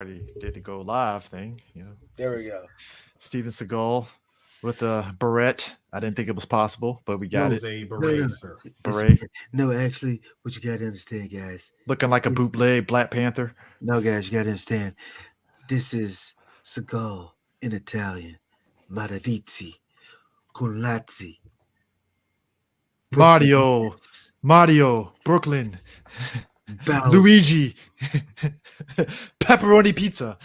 already did the go live thing. There we go. Steven Seagal with a beret. I didn't think it was possible, but we got It it. is a No, no, beret, sir. it's Beret, no. Actually, what you gotta understand, guys. looking like a bootleg Black Panther. No, guys, you gotta understand. This is Seagal in Italian. Maravizi, Colazzi, Brooklyn Mario, Nets, Mario, Brooklyn, Bowser, Luigi, pepperoni pizza.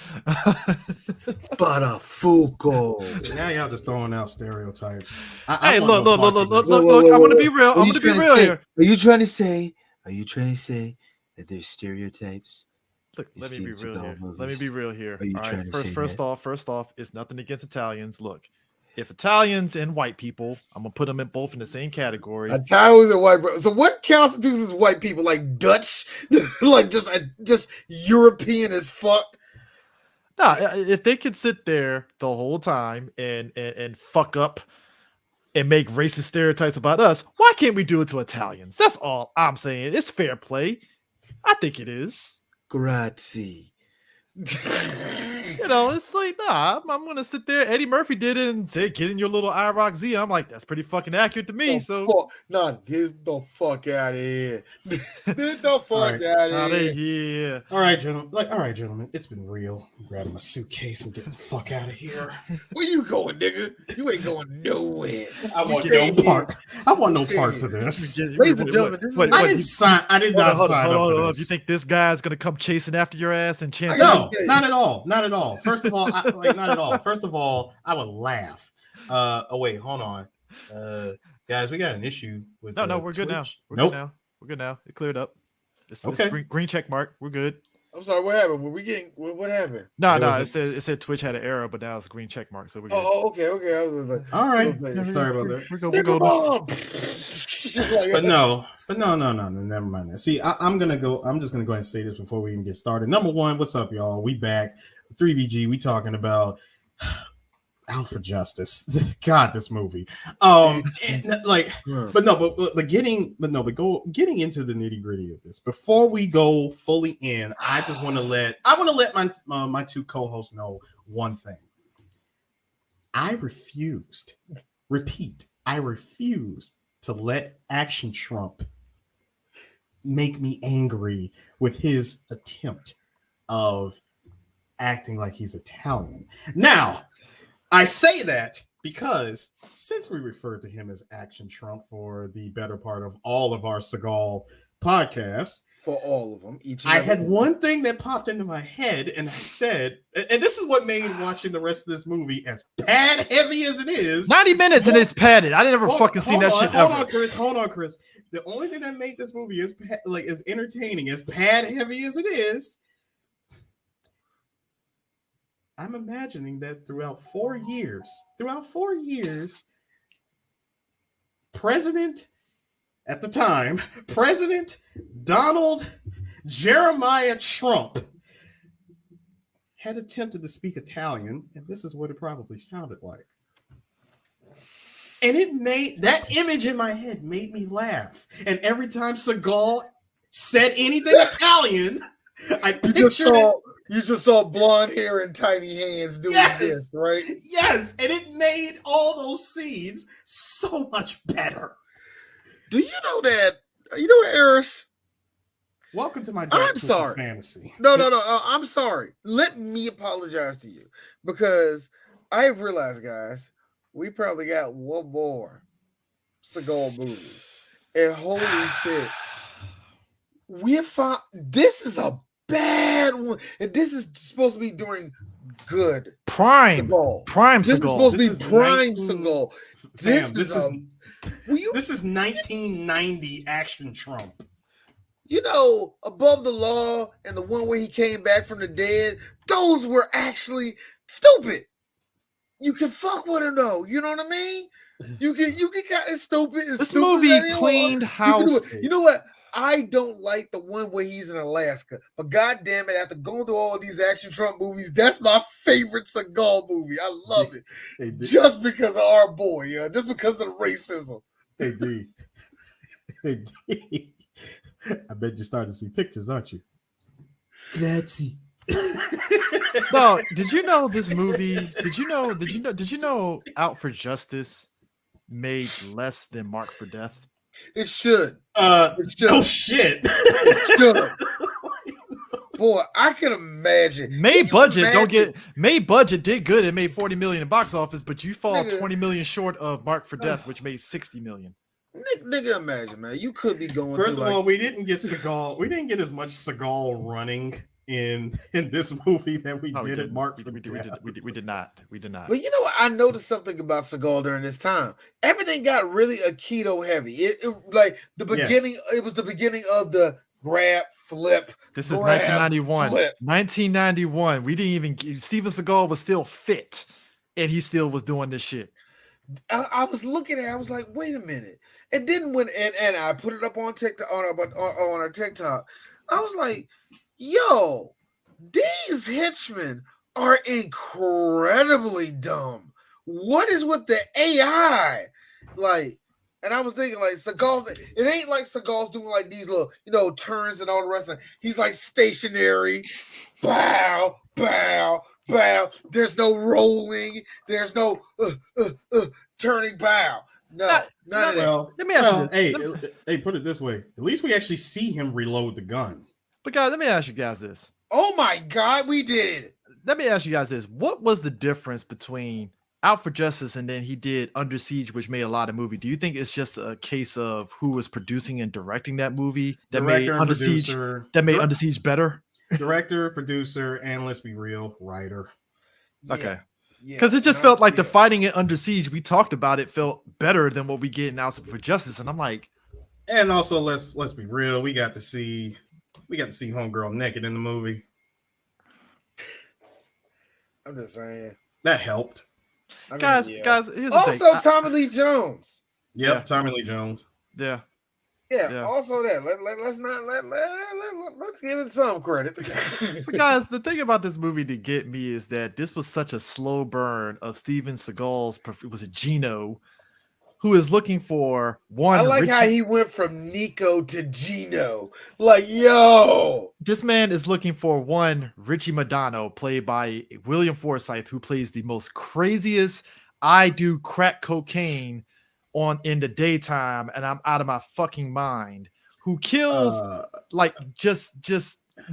Barafuco. So now y'all just throwing out stereotypes. Hey, want look, no look, look, parts look, of look, this. look, look. I'm gonna be real. I'm gonna be real here. Are you trying to say? Are you trying to say that there's stereotypes? Look, in let me be Steven real Seagal here. movies? Let me be real here. Are you All right. trying to First, say first that? off, first off, it's nothing against Italians. Look, if Italians and white people, I'm gonna put them in both in the same category. Italians and white. So what constitutes as white people? Like Dutch, like just European as fuck. Nah, if they could sit there the whole time and fuck up and make racist stereotypes about us, why can't we do it to Italians? That's all I'm saying. It's fair play. I think it is. Grazie. It's like, nah, I'm gonna sit there. Eddie Murphy did it and said, get in your little IROC Z. I'm like, that's pretty fucking accurate to me. So Get the fuck out of here. Get the fuck right. out nah, of they here. here. All right, gentlemen. It's been real. I'm grabbing my suitcase and getting the fuck out of here. Where you going, nigga? You ain't going nowhere. I want stay no here. part. I want no Stay parts of here. this. Ladies and gentlemen, this is what- what- I didn't sign. I did not sign up for hold on. this. You think this guy's gonna come chasing after your ass and chant? No, not at all. Not at all. First of all, not at all. First of all, I would laugh. Oh wait, hold on, guys, we got an issue with. No, we're good now. Twitch. We're Nope. good now. We're good now. It cleared up. It's Okay. green check mark. We're good. I'm sorry. What happened? Were we getting? What happened? No, There was it said Twitch had an error, but now it's green check mark, so we're good. Okay. I was like, All right. Okay. Sorry about that. We're good. We're good. But no. Never mind that. See, I'm gonna go. I'm just gonna go ahead and say this before we even get started. Number one, what's up, y'all? We back. 3BG. We talking about Out for Justice. God, this movie. But getting into the nitty gritty of this before we go fully in. I just want to let my two co-hosts know one thing. I refused to let Action Trump make me angry with his attempt of acting like he's Italian. Now, I say that because since we referred to him as Action Trump for the better part of all of our Seagal podcasts, for all of them. I had one thing that popped into my head, and I said, and this is what made watching the rest of this movie as pad heavy as it is. 90 minutes and it's padded. I didn't ever fucking seen that shit ever. Hold on, Chris. The only thing that made this movie as entertaining, as pad heavy as it is, I'm imagining that throughout 4 years, President Donald Jeremiah Trump had attempted to speak Italian, and this is what it probably sounded like. And it made that image in my head made me laugh. And every time Seagal said anything Italian, I pictured it. You just saw blonde hair and tiny hands doing this, right? Yes, and it made all those scenes so much better. Do you know that? You know, Eris? Welcome to my I'm sorry. fantasy. No. I'm sorry. Let me apologize to you because I have realized, guys, we probably got one more Seagal movie, and holy shit, this is a bad one, and this is supposed to be during good Prime Seagal. This Seagal. is supposed to be prime Seagal. This is 1990 Action Trump. You know, Above the Law and the one where he came back from the dead, those were actually stupid. You can fuck with him though. You know what I mean? You can kind of stupid. This movie cleaned house. You know what? I don't like the one where he's in Alaska, but goddamn it, after going through all these Action Trump movies, that's my favorite Seagal movie. I love it, just because of our boy, just because of the racism. Hey D, I bet you're starting to see pictures, aren't you? Grazie. No, did you know this movie? Did you know Out for Justice made less than Mark for Death? It should. No shit. It should. Boy, I can imagine. May Can you budget imagine- May budget did good. It made 40 million in box office, but you fall Nigga. 20 million short of Mark for Death, which made 60 million. Nigga, imagine, man. You could be going First to of all, we didn't get Seagal. We didn't get as much Seagal running in this movie that we No, did at didn't. Mark We for did Death. not. We did not. But you know what? I noticed something about Seagal during this time. Everything got really Aikido heavy. It like the beginning. It was the beginning of the grab, flip. This is grab, 1991. flip. 1991. We didn't even. Steven Seagal was still fit, and he still was doing this shit. I was looking at it, I was like, wait a minute. And then when and I put it up on TikTok on our TikTok, I was like, yo, these henchmen are incredibly dumb. What is with the AI? Like, and I was thinking like Seagal's, it ain't like Seagal's doing like these little, turns and all the rest of it. He's like stationary, bow, bow, bow. There's no rolling. There's no turning bow. None of that. Well, Let me ask you hey, put it this way. At least we actually see him reload the gun. But guys, let me ask you guys this. Oh my God, we did. Let me ask you guys this. What was the difference between Out for Justice and then he did Under Siege, which made a lot of movie? Do you think it's just a case of who was producing and directing that movie that made Under Siege better? Director, producer, and let's be real, writer. Okay. Because it just felt like the fighting in Under Siege, we talked about it, felt better than what we get in Out for Justice. And I'm like, and also let's be real, we got to see Homegirl naked in the movie. I'm just saying. That helped. Guys, here's the also thing. Tommy Lee Jones. Yep, Yeah. Tommy Lee Jones. Yeah. Yeah. Also that. Let's give it some credit. But guys, the thing about this movie to get me is that this was such a slow burn of Steven Seagal's, was it Gino, who is looking for one. I like how he went from Nico to Gino. Like, yo. This man is looking for one Richie Madonna, played by William Forsythe, who plays the most craziest I do crack cocaine in the daytime, and I'm out of my fucking mind. Who kills like just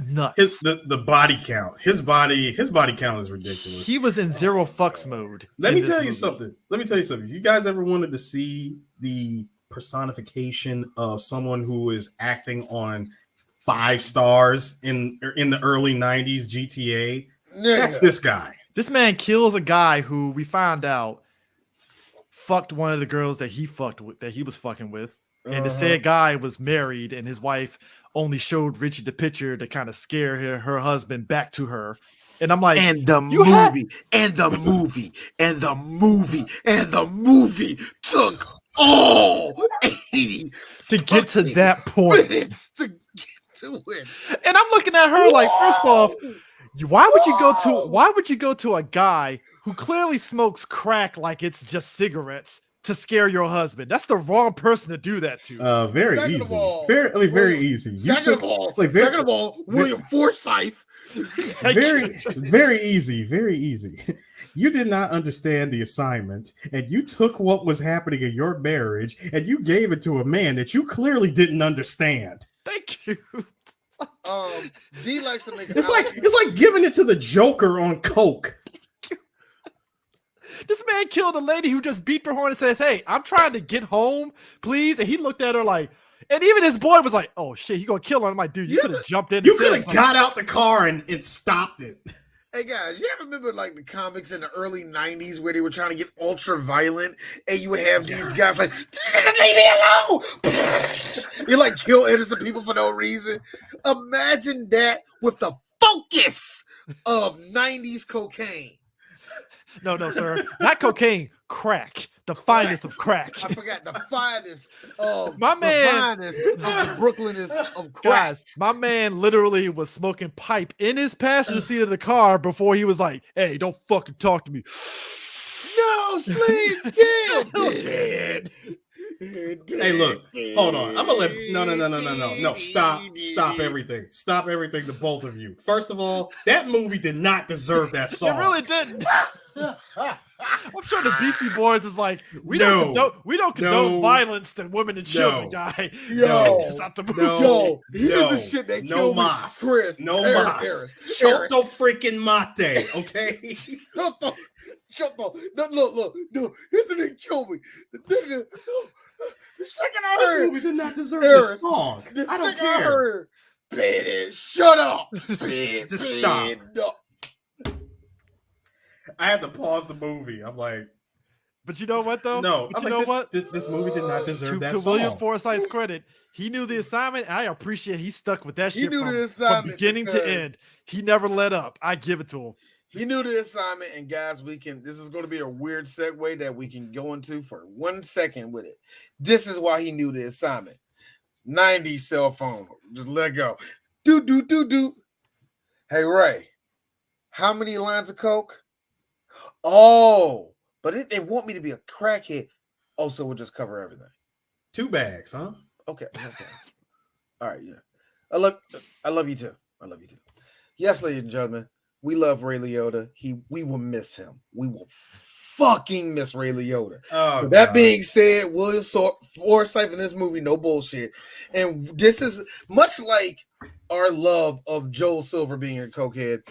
nuts. The body count. His body count is ridiculous. He was in zero fucks mode. Let me tell you something. You guys ever wanted to see the personification of someone who is acting on 5 stars in the early 90s GTA? That's this guy. This man kills a guy who we found out fucked one of the girls that he was fucking with. And the said guy was married, and his wife only showed Richie the picture to kind of scare her husband back to her. And I'm like, and the movie took all 80 to get to that point. Minutes to get to it. And I'm looking at her like, first off, why would you go to a guy who clearly smokes crack like it's just cigarettes to scare your husband? That's the wrong person to do that to. Very Second easy. of all, Very easy. Second of all, William Forsythe. Very easy. You did not understand the assignment, and you took what was happening in your marriage and you gave it to a man that you clearly didn't understand. Thank you. D likes to make It's like giving it to the Joker on coke. This man killed a lady who just beat her horn and says, "Hey, I'm trying to get home, please." And he looked at her like, and even his boy was like, "Oh shit, he gonna kill her." I'm like, dude, you could have jumped in. You could have got out the car and stopped it. Hey guys, you ever remember like the comics in the early 90s where they were trying to get ultra violent and you would have these guys like, leave me alone. You like kill innocent people for no reason. Imagine that with the focus of 90s cocaine. No, sir. Not cocaine, crack. The finest of crack. I forgot the finest of my man. The finest of the Brooklynist of crack. Guys, my man literally was smoking pipe in his passenger seat of the car before he was like, "Hey, don't fucking talk to me." No, Sleep dead. Hey, look, hold on. I'm gonna let no. Stop everything. Stop everything to both of you. First of all, that movie did not deserve that song. It really didn't. I'm sure the Beastie Boys is like, we No. don't condone violence to women and children, No. guy. Yo. Check this out the movie. Yo, here's the shit that killed me. Chris, mas. Choto freaking mate, okay? Shut up. No, look. Here's the thing that killed me. The nigga, the second I heard. This movie did not deserve this song. I don't care. Baby, shut up. Just stop. No. I had to pause the movie. I'm like, but you know what though? No, but you know what? This movie did not deserve that song. To William Forsythe's credit, he knew the assignment. I appreciate he stuck with that shit from beginning to end. He never let up. I give it to him. He knew the assignment, and guys, this is going to be a weird segue that we can go into for 1 second with it. This is why he knew the assignment. 90s cell phone. Just let it go. Do. Hey, Ray, how many lines of coke? Oh, but they want me to be a crackhead. Oh, so we'll just cover everything. 2 bags, huh? Okay. All right, yeah. I love you too. Yes, ladies and gentlemen, we love Ray Liotta. We will miss him. We will fucking miss Ray Liotta. Oh, that being said, William Forsythe in this movie, no bullshit. And this is much like our love of Joel Silver being a cokehead.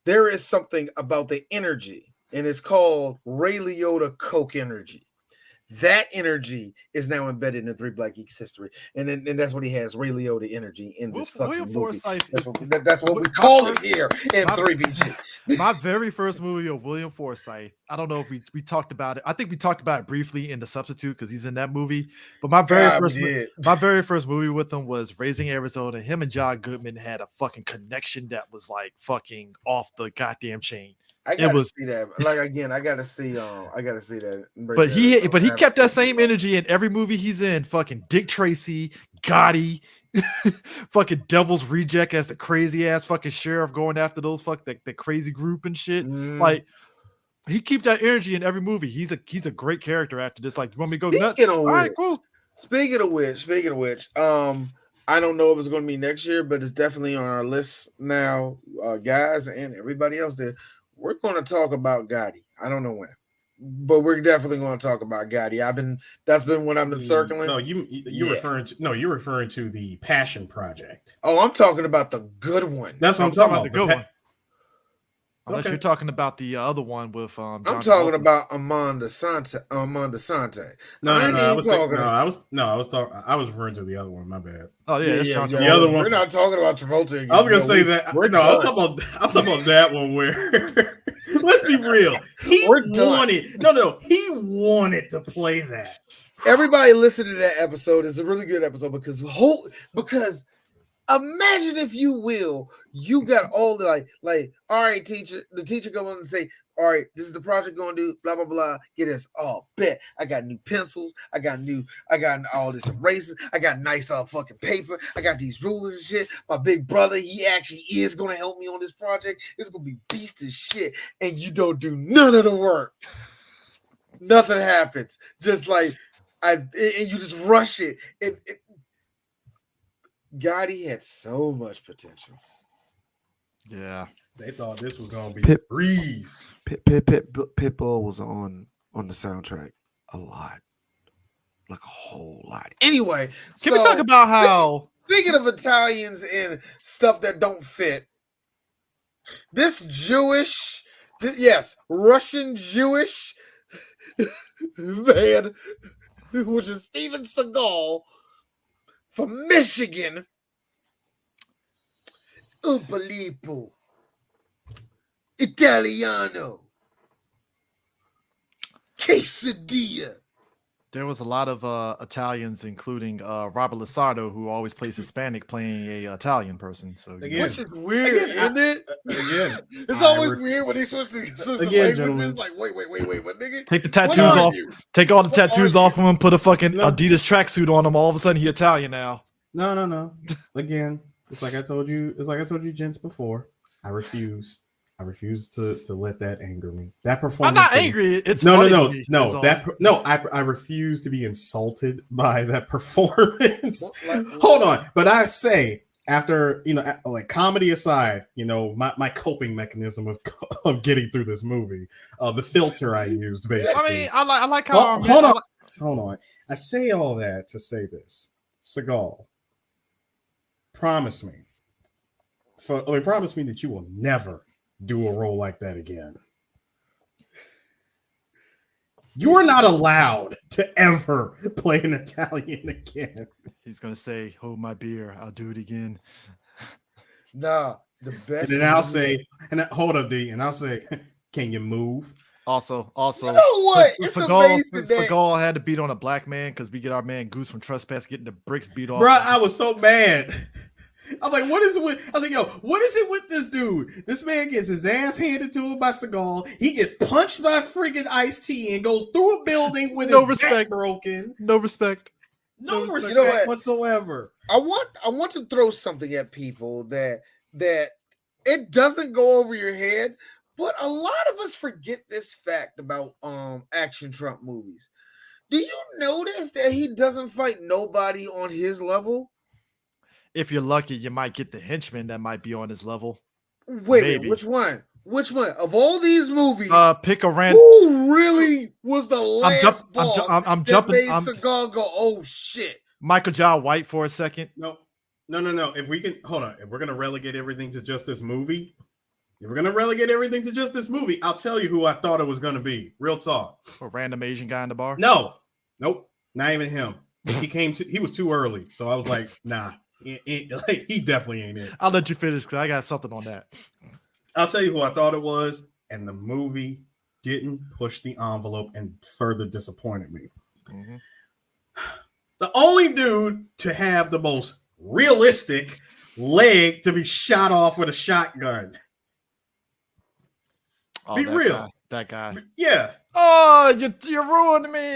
There is something about the energy, and it's called Ray Liotta Coke energy. That energy is now embedded in 3 Black Geeks history, and that's what he has, Ray Liotta energy in this fucking movie. That's what we call it here in 3BG. My very first movie of William Forsythe. I don't know if we talked about it. I think we talked about it briefly in The Substitute because he's in that movie. But my very first movie with him was Raising Arizona. Him and John Goodman had a fucking connection that was like fucking off the goddamn chain. I gotta see that. Like again, I gotta see that. But he kept that same energy in every movie he's in. Fucking Dick Tracy, Gotti, fucking Devil's Reject as the crazy ass fucking sheriff going after those the crazy group and shit. Like he keep that energy in every movie. He's a great character after this. Like, you want me to go nuts? All right, cool. Speaking of which, I don't know if it's going to be next year, but it's definitely on our list now, guys, and everybody else there. We're going to talk about Gotti. I don't know when, but we're definitely going to talk about Gotti. That's been what I've been circling. No, you're referring to the Passion Project. Oh, I'm talking about the good one. That's what I'm talking about. The good one. Unless you're talking about the other one with I'm talking about Amanda Sante. No, I was referring to the other one. My bad. Oh yeah, the other one. We're not talking about Travolta again. I was gonna say that. I'm talking about that one where. Let's be real. He wanted to play that. Everybody listen to that episode. It's a really good episode because imagine, if you will, you got all the like, all right, teacher. The teacher go on and say, all right, this is the project going to do, blah, blah, blah. Get this. Oh, bet. I got new pencils. I got all this erasers. I got nice fucking paper. I got these rulers and shit. My big brother, he actually is going to help me on this project. It's going to be beast as shit. And you don't do none of the work. Nothing happens. Just like, and you just rush it. Gotti had so much potential. Yeah. They thought this was gonna be breeze. Pitbull was on the soundtrack a lot, like a whole lot. Anyway, can we talk about how? Speaking of Italians and stuff that don't fit, this Russian Jewish man, which is Steven Seagal from Michigan, Upalipo. Italiano. Quesadilla. There was a lot of Italians, including Robert Lasardo, who always plays Hispanic, playing a Italian person. So again, which is weird, isn't it? Again, it's always weird when he switches to languages. It's like, wait, what nigga? Take the tattoos off. Take all the tattoos off of him. Put a fucking Adidas tracksuit on him. All of a sudden, he Italian now. No. Again, it's like I told you, gents, before. I refuse I refuse to let that anger me. That I'm performance. not angry. It's no. funny. I refuse to be insulted by that performance. Hold on, but I say after like comedy aside, my coping mechanism of getting through this movie, the filter I used basically. I mean, I like how. Hold on. I say all that to say this, Seagal. Promise me that you will never do a role like that again. You are not allowed to ever play an Italian again. He's gonna say, "Hold my beer. I'll do it again." Nah, the best. And then I'll say, hold up, D, and I'll say, "Can you move?" Also, you know what? It's amazing that Seagal had to beat on a black man because we get our man Goose from Trespass getting the bricks beat off. Bro, I was so mad. I'm like, what is it with? I was like, yo, what is it with this dude? This man gets his ass handed to him by Seagal. He gets punched by freaking Ice-T and goes through a building with his back broken. No respect. No respect whatsoever. I want to throw something at people that it doesn't go over your head, but a lot of us forget this fact about action Trump movies. Do you notice that he doesn't fight nobody on his level? If you're lucky, you might get the henchman that might be on his level. Wait, which one? Which one of all these movies? Pick a random. Who really was the last boss? I'm jumping. Seagal go, oh shit. Michael John White for a second. No. If we can hold on, if we're gonna relegate everything to just this movie, I'll tell you who I thought it was gonna be. Real talk. A random Asian guy in the bar. Nope, not even him. He was too early, so I was like, nah. He definitely ain't it. I'll let you finish because I got something on that. I'll tell you who I thought it was, and the movie didn't push the envelope and further disappointed me. Mm-hmm. The only dude to have the most realistic leg to be shot off with a shotgun. Be real. That guy. Yeah. Oh, you ruined me.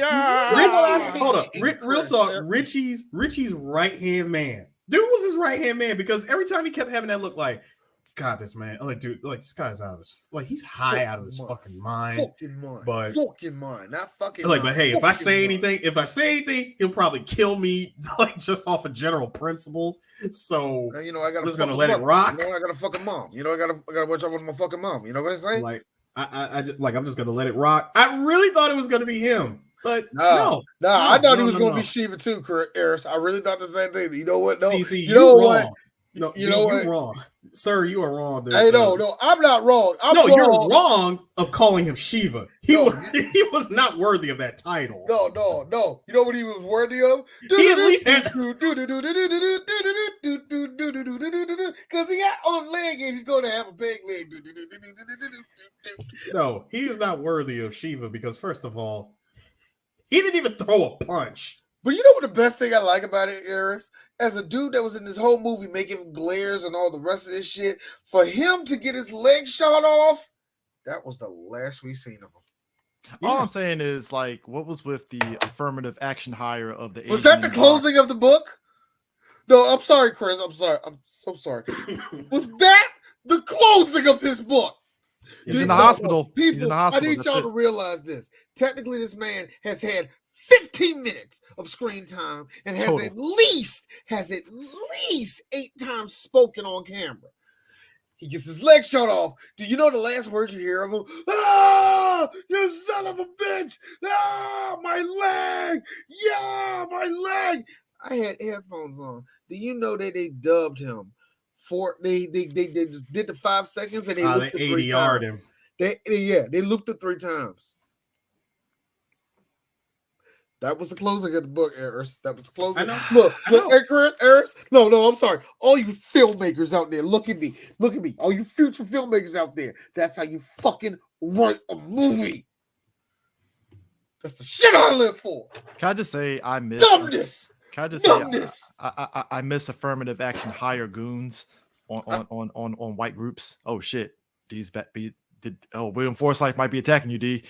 Hold up. Real talk. Richie's right-hand man. Dude was his right-hand man because every time he kept having that look like, God, this man, like, dude, like, this guy's out of his, like, he's high out of his fucking mind. But fucking mind, not fucking like, mind. but hey, if I say anything, he'll probably kill me, like, just off a general principle. So, now, I gotta I'm just gonna let it rock. I got a fucking mom. I gotta watch out with my fucking mom. You know what I'm saying? Like, I'm just gonna let it rock. I really thought it was gonna be him. But no, I thought he was going to be Shiva too, Eris. I really thought the same thing. You know what? No, you know what? No, you're wrong, sir. You are wrong. Hey, no, I'm not wrong. You're wrong of calling him Shiva. He was not worthy of that title. No. You know what he was worthy of? He at least had because he got on leg and he's going to have a big leg. No, he is not worthy of Shiva because first of all, he didn't even throw a punch. But you know what the best thing I like about it, Eris? As a dude that was in this whole movie making glares and all the rest of this shit, for him to get his leg shot off, that was the last we seen of him. All I'm saying is, like, what was with the affirmative action hire of the Was that the closing of the book? No, I'm sorry, Chris. I'm sorry. I'm so sorry. Was that the closing of this book? He's in the hospital. People, he's in the hospital. I need y'all to realize this. Technically, this man has had 15 minutes of screen time and has at least 8 times spoken on camera. He gets his leg shot off. Do you know the last words you hear of him? Ah, you son of a bitch! Ah, my leg! Yeah, my leg! I had headphones on. Do you know that they dubbed him? They just did the 5 seconds and they looked at 3 times. Him. They looked at 3 times. That was the closing of the book, Eris. That was the closing. I know. Look, Eris. No, I'm sorry. All you filmmakers out there, look at me. All you future filmmakers out there, that's how you fucking write a movie. That's the shit I live for. Can I just say I miss dumbness? Can I just say I miss affirmative action hire goons on white groups? Oh shit, William Forsythe might be attacking you, D.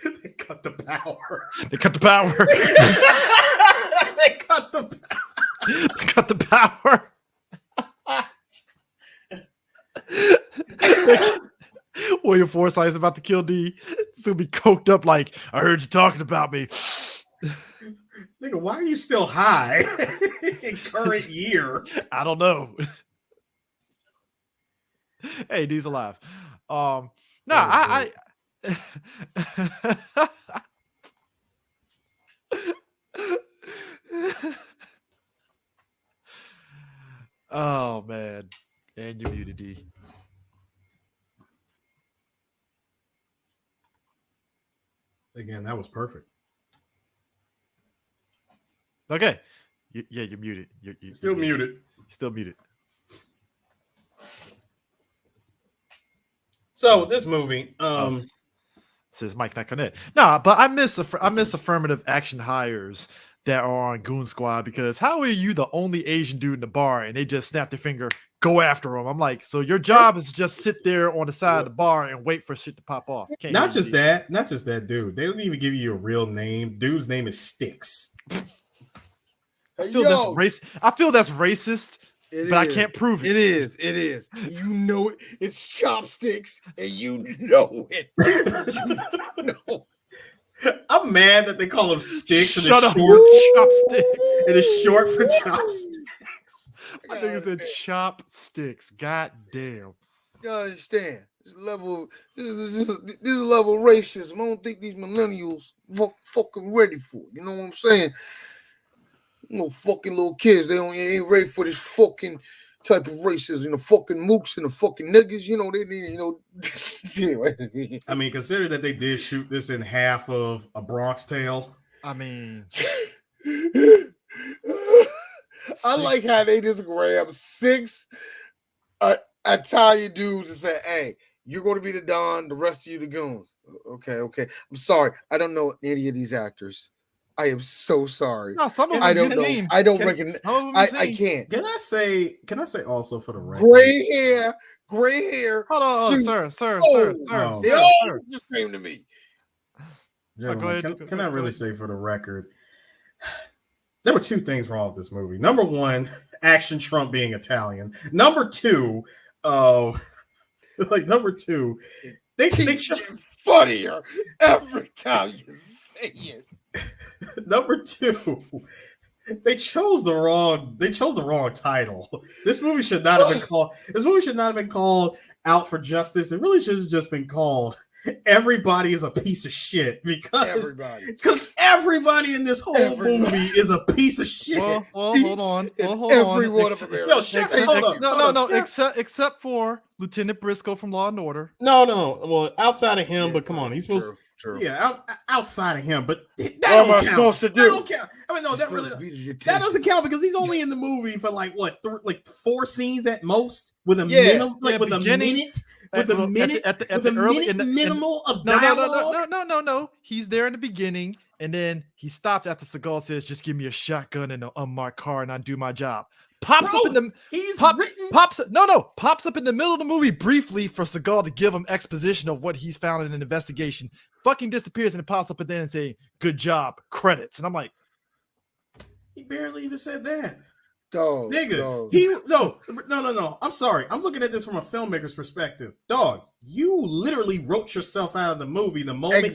They cut the power. They cut the power. They cut the power. They cut the power. William Forsythe's about to kill D. It's gonna be coked up like, I heard you talking about me. Nigga, why are you still high in current year? I don't know. Hey, D's alive. No, I oh man. And you muted D. Again, that was perfect. Okay. You're muted. You're Still muted. Still muted. So this movie, says Mike not connect. Nah, but I miss affirmative action hires that are on Goon Squad, because how are you the only Asian dude in the bar and they just snap their finger, go after him? I'm like, so your job is to just sit there on the side of the bar and wait for shit to pop off. not just that, dude. They don't even give you a real name. Dude's name is Sticks. I feel that's racist. But I can't prove it. It is. You know it. It's chopsticks, and you know it. You know. I'm mad that they call him Sticks. Shut up, chopsticks. It is short for chopsticks. I think it's a chopsticks. God damn. You understand? This is a level of racism. I don't think these millennials fucking ready for it. You know what I'm saying? No fucking little kids. They ain't ready for this fucking type of racism. You know, fucking mooks and the fucking niggas. You know, they need, anyway. I mean, consider that they did shoot this in half of A Bronx Tale. I mean, I like how they just grab 6 Italian dudes and say, hey, you're going to be the Don, the rest of you the goons. Okay. I'm sorry. I don't know any of these actors. I am so sorry. No, some of them I don't know. seen. I don't recognize. I can't. Can I say also for the record? Gray hair. Hold on, sir. They all just came to me. Gentlemen, go ahead. Can I really say for the record? There were 2 things wrong with this movie. Number 1, Action Trump being Italian. Number 2, number 2, they funnier every time you say it. Number 2, they chose the wrong title. This movie should not have been called Out for Justice. It really should have just been called Everybody is a Piece of Shit, because everybody in this whole movie is a piece of shit. Well, hold on. Every one of them. Yo, chef, no, except for Lieutenant Briscoe from Law and Order. No. Well, outside of him, but come on, he's supposed. True. Yeah, outside of him, but that don't count. Supposed to do? That don't count. I mean, no, that doesn't count because he's only in the movie for like 4 scenes at most, with a minimum, with a minute minimal of dialogue. No. He's there in the beginning, and then he stops after Seagal says, "Just give me a shotgun and an unmarked car, and I do my job." Pops up in the middle of the movie briefly for Seagal to give him exposition of what he's found in an investigation. Fucking disappears and it pops up at the end and say, "Good job, credits." And I'm like, he barely even said that. Dog, nigga, no. I'm sorry. I'm looking at this from a filmmaker's perspective. Dog, you literally wrote yourself out of the movie the moment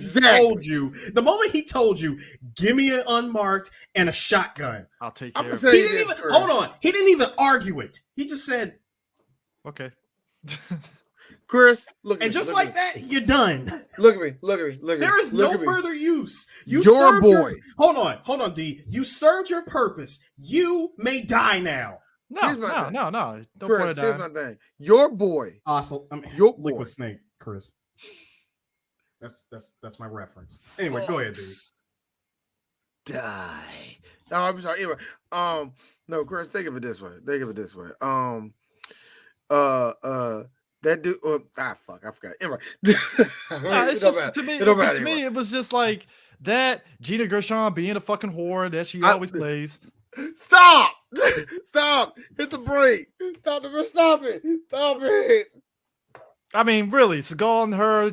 he told you, give me an unmarked and a shotgun. I'll take care of it. Hold on. He didn't even argue it. He just said, okay. Chris, look at and just like that, you're done. Look at me. There is no further use. Hold on, D. You served your purpose. You may die now. No. Don't Chris, here's my thing. Your boy. Awesome. Your boy. Liquid Snake, Chris. That's my reference. Anyway, go ahead, D. Die. No, I'm sorry. Anyway, no, Chris, think of it this way. That dude, fuck, I forgot. Anyway, it's just, to me, it was just like that. Gina Gershon being a fucking whore that she always plays. Stop! Hit the brake! Stop it! I mean, really, Seagal and her,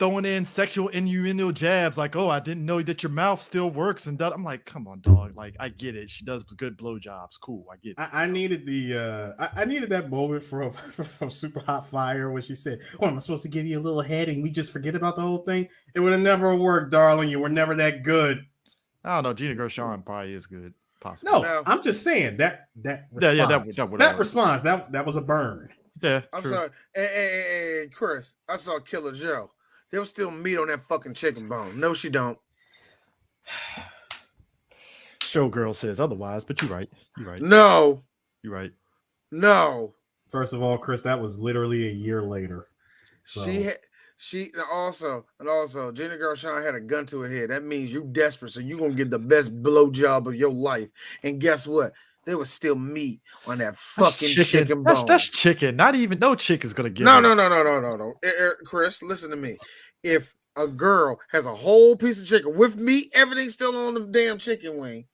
throwing in sexual innuendo jabs like, "Oh, I didn't know that your mouth still works," and that. I'm like, come on, dog. Like, I get it. She does good blowjobs. Cool, I get it. I needed I needed that moment from Super Hot Fire when she said, "Oh, am I supposed to give you a little head and we just forget about the whole thing?" It would have never worked, darling. You were never that good. I don't know. Gina Gershon probably is good. Possibly. No, I'm just saying that response, that response that was a burn. Yeah, I'm true. sorry. Hey, Chris, I saw Killer Joe. There was still meat on that fucking chicken bone. No, she don't. Showgirl says otherwise, but you're right. You're right. No. You're right. No. First of all, Chris, that was literally a year later. So. She also Gina Gershon had a gun to her head. That means you desperate, so you gonna get the best blowjob of your life. And guess what? There was still meat on that fucking chicken bone. That's chicken. Not even no chick is gonna get No. Chris, listen to me. If a girl has a whole piece of chicken with meat, everything's still on the damn chicken,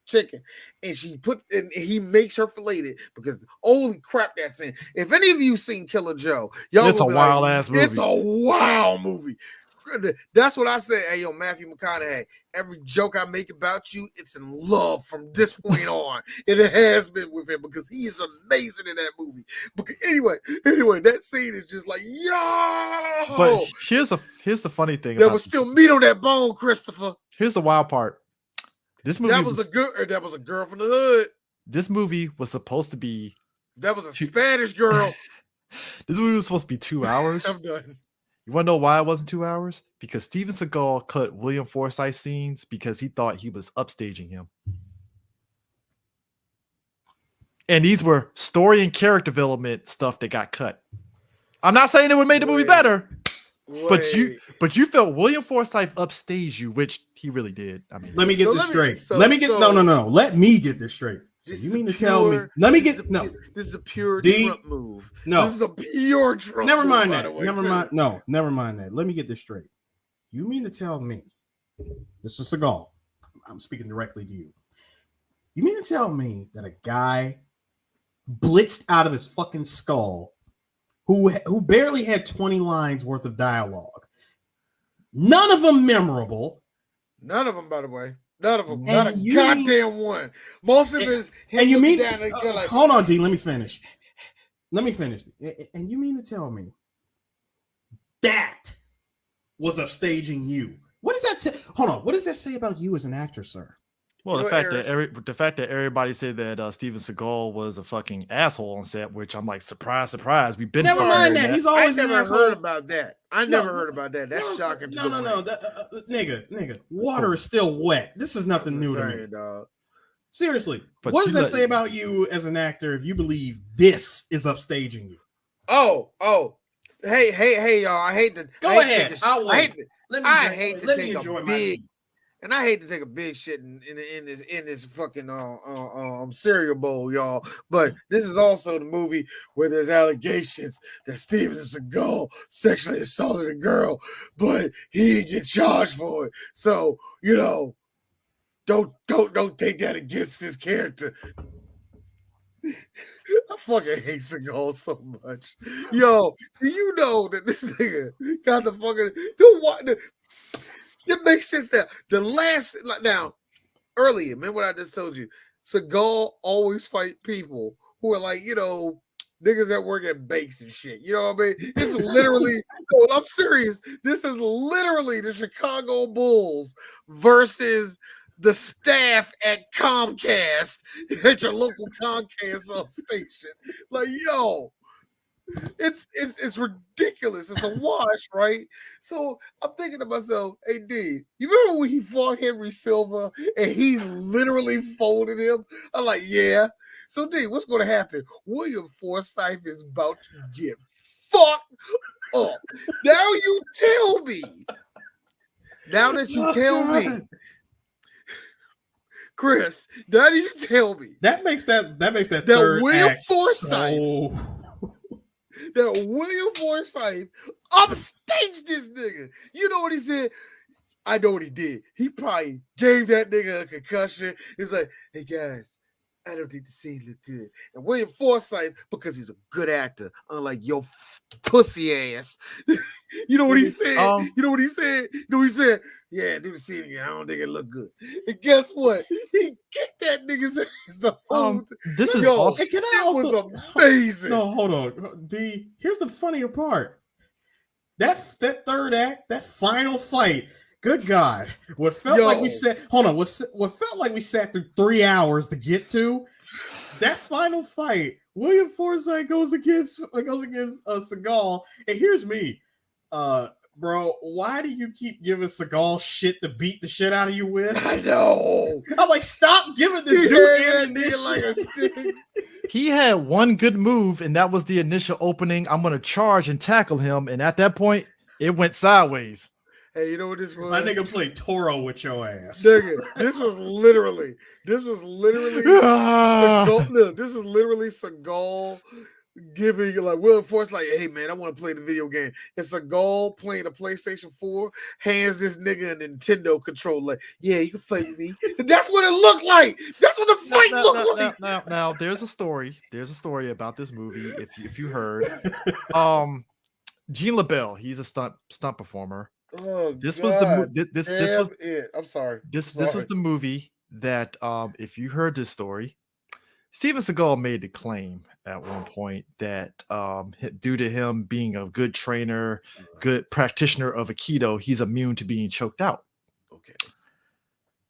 and he makes her fillet it because holy crap, that's in. If any of you seen Killer Joe, y'all, it's a wild ass movie. It's a wild movie. That's what I said. Hey, yo, Matthew McConaughey, every joke I make about you, it's in love from this point on. And it has been with him because he is amazing in that movie. But anyway, that scene is just like, yo. But here's the funny thing. There was still meat on that bone, Christopher. Here's the wild part. This movie that was a girl from the hood. This movie was supposed to be. That was a Spanish girl. This movie was supposed to be 2 hours. I'm done. You want to know why it wasn't 2 hours? Because Steven Seagal cut William Forsythe scenes because he thought he was upstaging him. And these were story and character development stuff that got cut. I'm not saying it would have made the movie better, but you felt William Forsythe upstaged you, which he really did. I mean, let me get this straight. Let me get this straight. So you mean to tell me? This is a pure Trump move. No, this is a pure Trump. Never mind that. Never mind that. Let me get this straight. You mean to tell me, Mr. Seagal? I'm speaking directly to you. You mean to tell me that a guy blitzed out of his fucking skull, who barely had 20 lines worth of dialogue, none of them memorable, none of them, by the way. None of them. Not a goddamn one. Most of it is. And you mean? Hold on, D. Let me finish. And you mean to tell me that was upstaging you? What does that say? Hold on. What does that say about you as an actor, sir? Well, the fact that everybody said that Steven Seagal was a fucking asshole on set, which I'm like, surprise, surprise. We've been never mind that. He's always I never heard about that. That's shocking. No. Nigga. Water is still wet. This is nothing new to me, dog. Seriously, but what does that say about you as an actor if you believe this is upstaging you? Oh, hey, y'all. I hate to go ahead. I hate to take a big. And I hate to take a big shit in this fucking cereal bowl, y'all. But this is also the movie where there's allegations that Steven Seagal sexually assaulted a girl, but he didn't get charged for it. So, don't take that against his character. I fucking hate Seagal so much. Yo, do you know that this nigga got the fucking it makes sense that earlier, remember what I just told you? Seagal always fight people who are like, niggas that work at bakes and shit. You know what I mean? It's literally, I'm serious. This is literally the Chicago Bulls versus the staff at Comcast at your local Comcast station. Like, yo. It's ridiculous. It's a wash, right? So I'm thinking to myself, hey D, you remember when he fought Henry Silva and he literally folded him? I'm like, yeah. So D, what's going to happen? William Forsythe is about to get fucked up. Now you tell me. Now that you tell me. Chris, now that you tell me. That makes that third William act Forsythe. That William Forsythe upstaged this nigga. You know what he said? I know what he did. He probably gave that nigga a concussion. He's like, hey guys, I don't think the scene looked good. And William Forsythe, because he's a good actor, unlike your pussy ass. You know what he said? You know what he said? You know what he said? Yeah, do the scene again. I don't think it looked good. And guess what? He kicked that nigga's ass the whole time. This is also. Hey, can I also? Was amazing. No, hold on. D. Here's the funnier part. That third act, that final fight. Good God! What felt like we sat. Hold on. What felt like we sat through 3 hours to get to that final fight. William Forsythe goes against Seagal, and here's me, bro. Why do you keep giving Seagal shit to beat the shit out of you with? I know. I'm like, stop giving this dude ammunition. Like a stick. He had one good move, and that was the initial opening. I'm gonna charge and tackle him, and at that point, it went sideways. Hey, you know what this was? My nigga played Toro with your ass. Nigga, this was literally Seagal, look, this is literally Seagal giving like Will Force like, hey man, I want to play the video game. It's Seagal playing a PlayStation 4, hands this nigga a Nintendo controller. Like, yeah, you can fight with me. That's what it looked like. That's what the fight looked like. Now, there's a story. There's a story about this movie. If you heard, Gene LaBelle, he's a stunt performer. Oh, this God. was the this was it. I'm sorry. This was the movie that if you heard this story, Steven Seagal made the claim at one point that due to him being a good trainer, good practitioner of Aikido, he's immune to being choked out. Okay.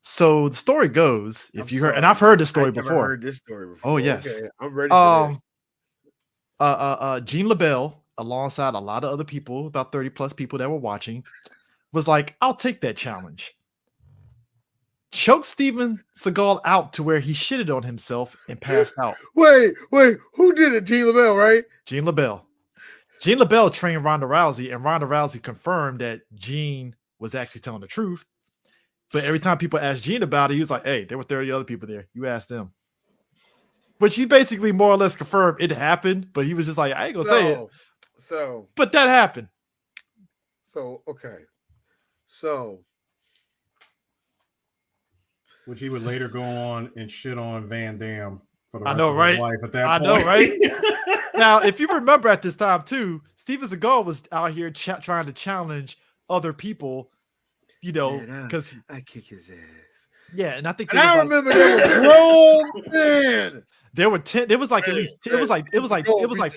So the story goes, if you heard, and I've heard this story before. Heard this story before. Oh yes, okay. I'm ready for this. Gene LaBelle, alongside a lot of other people, about 30 plus people that were watching, was like, I'll take that challenge. Choked Steven Seagal out to where he shitted on himself and passed out. Wait, who did it? Gene LaBelle, right? Gene LaBelle. Gene LaBelle trained Ronda Rousey, and Ronda Rousey confirmed that Gene was actually telling the truth. But every time people asked Gene about it, he was like, hey, there were 30 other people there. You asked them. Which he basically more or less confirmed it happened, but he was just like, I ain't gonna say it. But that happened. Okay. Which he would later go on and shit on Van Damme for the rest of his life at that point. I know, right? Now, if you remember at this time too, Steven Seagal was out here trying to challenge other people, you know, because I kick his ass. Yeah, and I think I remember there were grown men. There were 10. There was like at least it was like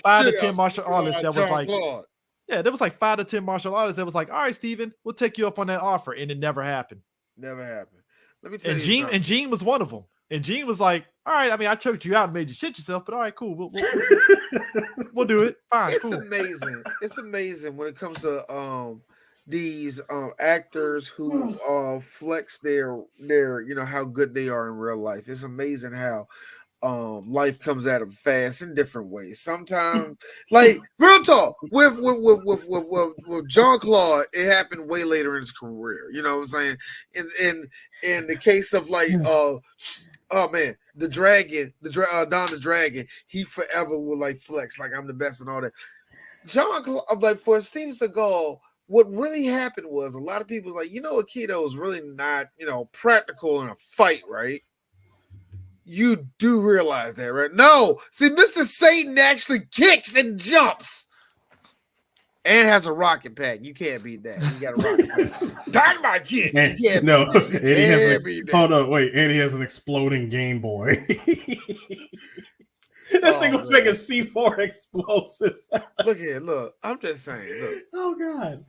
5 to 10 martial artists that was like, yeah, there was like 5 to 10 martial artists that was like, all right, Steven, we'll take you up on that offer, and it never happened. Never happened. Let me tell and you Gene something. and Gene was one of them. And Gene was like, all right, I mean, I choked you out and made you shit yourself, but all right, cool. We'll do it. Fine. It's cool. amazing. It's amazing when it comes to these actors who flex their you know how good they are in real life. It's amazing how life comes at them fast in different ways. Sometimes, like real talk, with Jean-Claude, it happened way later in his career. You know what I'm saying? In the case of like oh man, the Dragon, Don the Dragon, he forever will like flex like I'm the best and all that. Jean-Claude, like for Steven Seagal, what really happened was a lot of people was like, you know, Aikido is really not, you know, practical in a fight, right? You do realize that, right? No, see, Mr. Satan actually kicks and jumps and has a rocket pack. You can't beat that. You got a rocket pack. Dynamite kick. And he has an exploding Game Boy. This thing was making C4 explosives. Look. I'm just saying. Look. Oh God.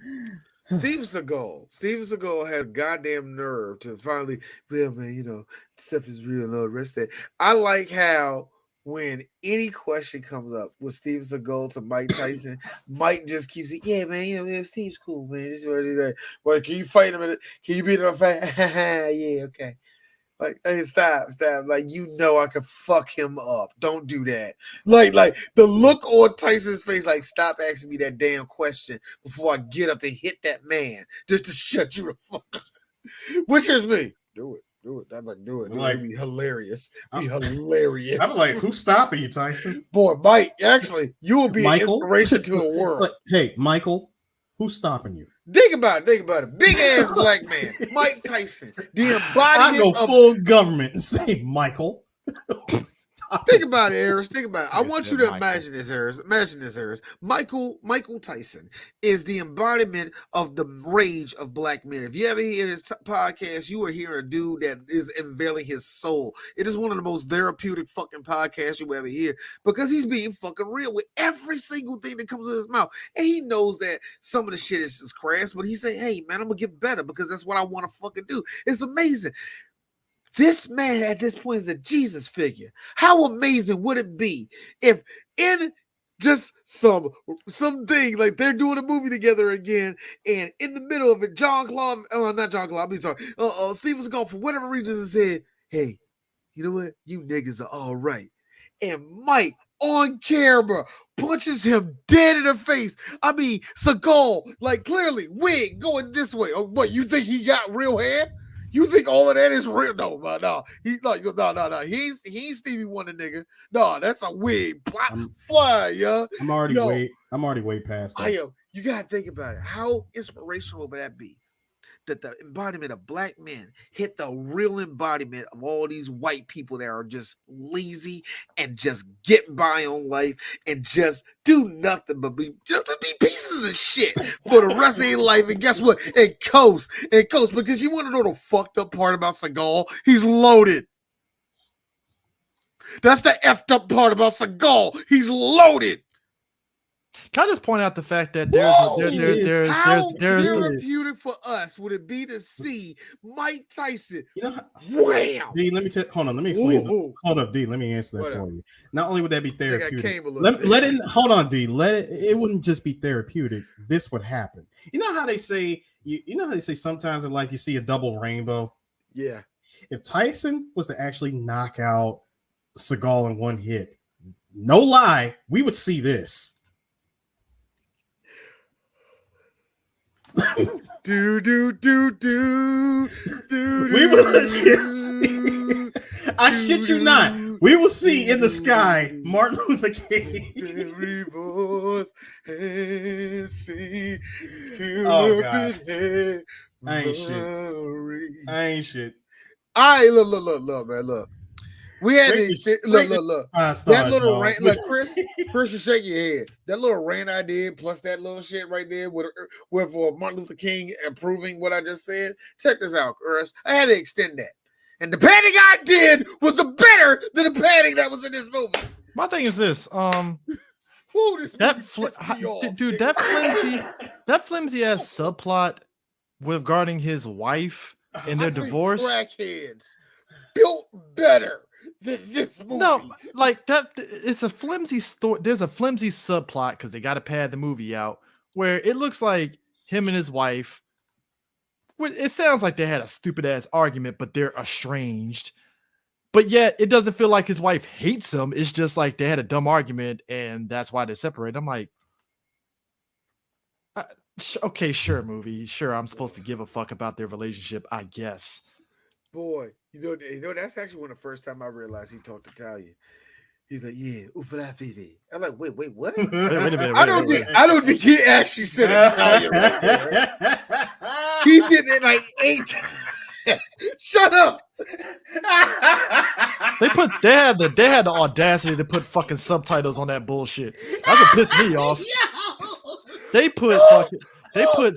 Steven Seagal has goddamn nerve to finally, well, man, you know, stuff is real and all the rest of that. I like how when any question comes up with Steven Seagal to Mike Tyson, Mike just keeps it, yeah, man, you know, Steve's cool, man. This is what he's like. Well, can you fight him? Can you beat him? Yeah, okay. Like, hey, stop. Like, you know I could fuck him up. Don't do that. Like the look on Tyson's face, like, stop asking me that damn question before I get up and hit that man just to shut you the fuck up. Which is me. Do it. I'm like, do it. Like, it'd be hilarious. Hilarious. I'm like, who's stopping you, Tyson? Boy, Mike, actually, you will be an inspiration to the world. Hey, Michael, who's stopping you? Think about it. Big ass black man, Mike Tyson, the embodiment I go full government and say, Michael. Think about it, Harris. Think about it. I Yes, want you yeah, to Michael. imagine this, Harris. Imagine this, Harris. Michael Tyson is the embodiment of the rage of black men. If you ever hear this podcast, you are hearing a dude that is unveiling his soul. It is one of the most therapeutic fucking podcasts you ever hear because he's being fucking real with every single thing that comes out of his mouth. And he knows that some of the shit is just crass, but he's saying, hey, man, I'm going to get better because that's what I want to fucking do. It's amazing. This man at this point is a Jesus figure. How amazing would it be if in just something like they're doing a movie together again, and in the middle of it, Steven Seagal, for whatever reason, said, hey, you know what? You niggas are all right. And Mike on camera punches him dead in the face. I mean, Seagal, like clearly, wig going this way. Oh, what, you think he got real hair? You think all of that is real? No. He's like, no. He ain't Stevie Wonder, nigga. No, that's a wig. Fly, yo. I'm already way past that. I am. You gotta think about it. How inspirational would that be? That the embodiment of black men hit the real embodiment of all these white people that are just lazy and just get by on life and just do nothing but be pieces of shit for the rest of their life. And guess what? And coast. Because you want to know the fucked up part about Seagal? He's loaded. That's the effed up part about Seagal. He's loaded. Can I just point out the fact that How therapeutic for us would it be to see Mike Tyson? Wham! D, let me hold on. Let me explain. Hold up, D. Let me answer that for you. Not only would that be therapeutic, let it. Hold on, D. It wouldn't just be therapeutic. This would happen. You know how they say. You know how they say sometimes in life you see a double rainbow. Yeah. If Tyson was to actually knock out Seagal in one hit, no lie, we would see this. We would I shit you not. We will see in the sky Martin Luther King. Oh God. I ain't shit. Look, man, look. We had look. That little rain, look, Chris, you shake your head. That little rain I did, plus that little shit right there with Martin Luther King approving what I just said. Check this out, Chris. I had to extend that, and the padding I did was better than the padding that was in this movie. My thing is this, that flimsy ass subplot regarding his wife and their divorce. Crackheads built better than this movie. No, like that. It's a flimsy story. There's a flimsy subplot because they got to pad the movie out where it looks like him and his wife. It sounds like they had a stupid ass argument, but they're estranged. But yet it doesn't feel like his wife hates him. It's just like they had a dumb argument and that's why they separated. I'm like, okay, sure, movie. Sure, I'm supposed to give a fuck about their relationship, I guess. Boy, you know, that's actually one of the first time I realized he talked Italian. He's like, yeah, ufalafifi. I'm like, wait, what? Wait a minute. I don't think he actually said Italian right there. He did it like 8 times. Shut up. They had the audacity to put fucking subtitles on that bullshit. That's what pissed me off. They put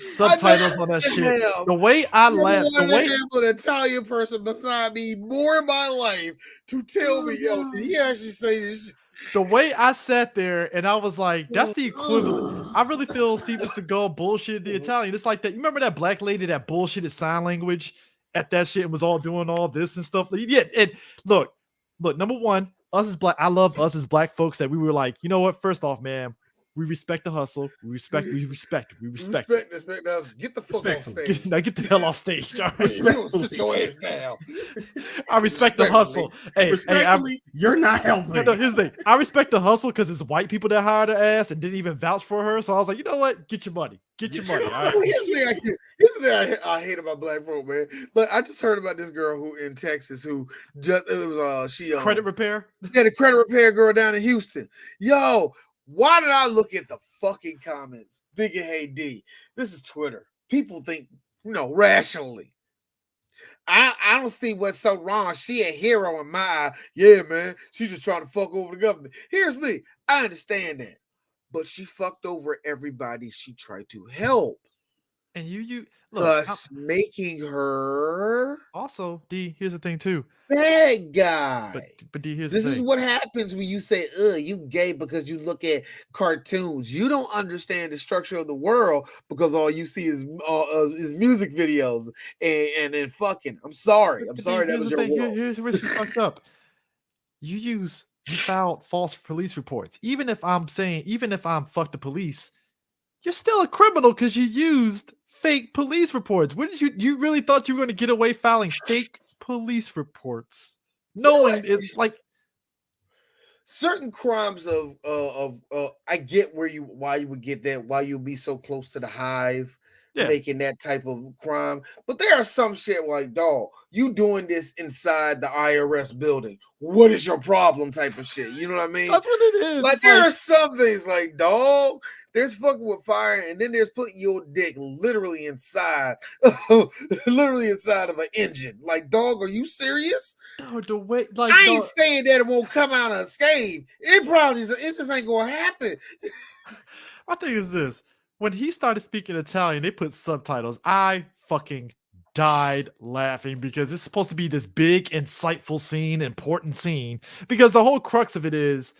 subtitles on that shit. The way I laughed, the way have an Italian person beside me more in my life to tell me, yo, did he actually say this? The way I sat there and I was like, that's the equivalent. I really feel Steven Seagal bullshit the Italian. It's like that. You remember that black lady that bullshitted sign language at that shit and was all doing all this and stuff? Yeah. And look, number one, us as black, I love us as black folks that we were like, you know what? First off, man, we respect the hustle. We respect. Respect us. Get the fuck off stage. Get the hell off stage. All right. Sit your ass down. I respect the hustle. Respectfully, you're not helping. No, here's the thing. I respect the hustle because it's white people that hired her ass and didn't even vouch for her. So I was like, you know what? Get your money. All right? Here's the thing I hate about black folk, man. But I just heard about this girl who in Texas who credit repair. Yeah, the credit repair girl down in Houston. Yo. Why did I look at the fucking comments thinking, hey, D, this is Twitter. People think, rationally. I don't see what's so wrong. She a hero in my eye. Yeah, man. She's just trying to fuck over the government. Here's me. I understand that. But she fucked over everybody she tried to help. And you look, Thus making her also D, here's the thing too. bad guy. But D, here's This the is thing. what happens when you say, you gay because you look at cartoons. You don't understand the structure of the world because all you see is music videos and then fucking. I'm sorry. I'm But sorry D, that here's was the your thing. world. Here's where she fucked up. You filed false police reports. Even if I'm fuck the police, you're still a criminal because you used fake police reports. What did you really thought you were going to get away filing fake police reports? Knowing it's like Certain crimes of I get why you would get that, why you'd be so close to the hive, yeah. making that type of crime. But there are some shit like, dog, you doing this inside the IRS building. What is your problem? Type of shit. You know what I mean? That's what it is. Like It's there like, are some things like, dog, there's fucking with fire, and then there's putting your dick literally inside of an engine. Like, dog, are you serious? no, the way like I ain't saying that it won't come out unscathed. It just ain't gonna happen. my thing is this: when he started speaking Italian, they put subtitles. I fucking died laughing because it's supposed to be this big, insightful scene, important scene. Because the whole crux of it is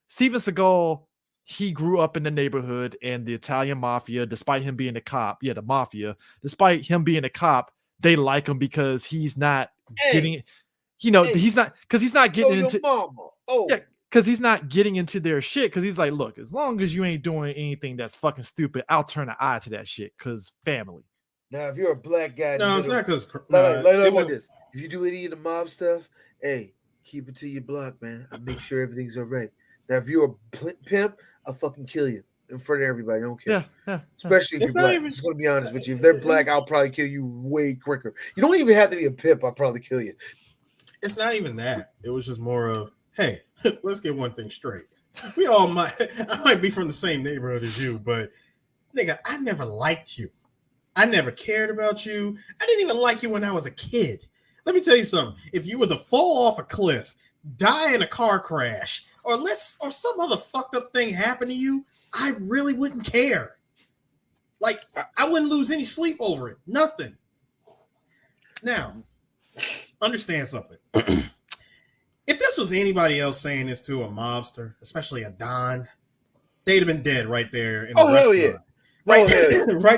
Steven Seagal. He grew up in the neighborhood and the Italian mafia, despite him being a cop. Yeah, the mafia, despite him being a cop, they like him because he's not getting, he's not getting into mama. yeah, because he's not getting into their shit. Because he's like, look, as long as you ain't doing anything that's fucking stupid, I'll turn an eye to that shit. Because family. Now, if you're a black guy, No, it's not because like this. If you do any of the mob stuff, hey, keep it to your block, man. I make sure everything's all right. Now, if you're a pimp, I'll fucking kill you in front of everybody. I don't care. Yeah. Especially if It's you're not black. even- I'm just gonna be honest with you. If they're black, I'll probably kill you way quicker. You don't even have to be a pimp. I'll probably kill you. It's not even that. It was just more of, hey, let's get one thing straight. I might be from the same neighborhood as you, but nigga, I never liked you. I never cared about you. I didn't even like you when I was a kid. Let me tell you something. If you were to fall off a cliff, die in a car crash, or some other fucked up thing happen to you, I really wouldn't care. Like, I wouldn't lose any sleep over it. Nothing. Now, understand something. If this was anybody else saying this to a mobster, especially a Don, they'd have been dead right there in the restaurant. Hell yeah. Right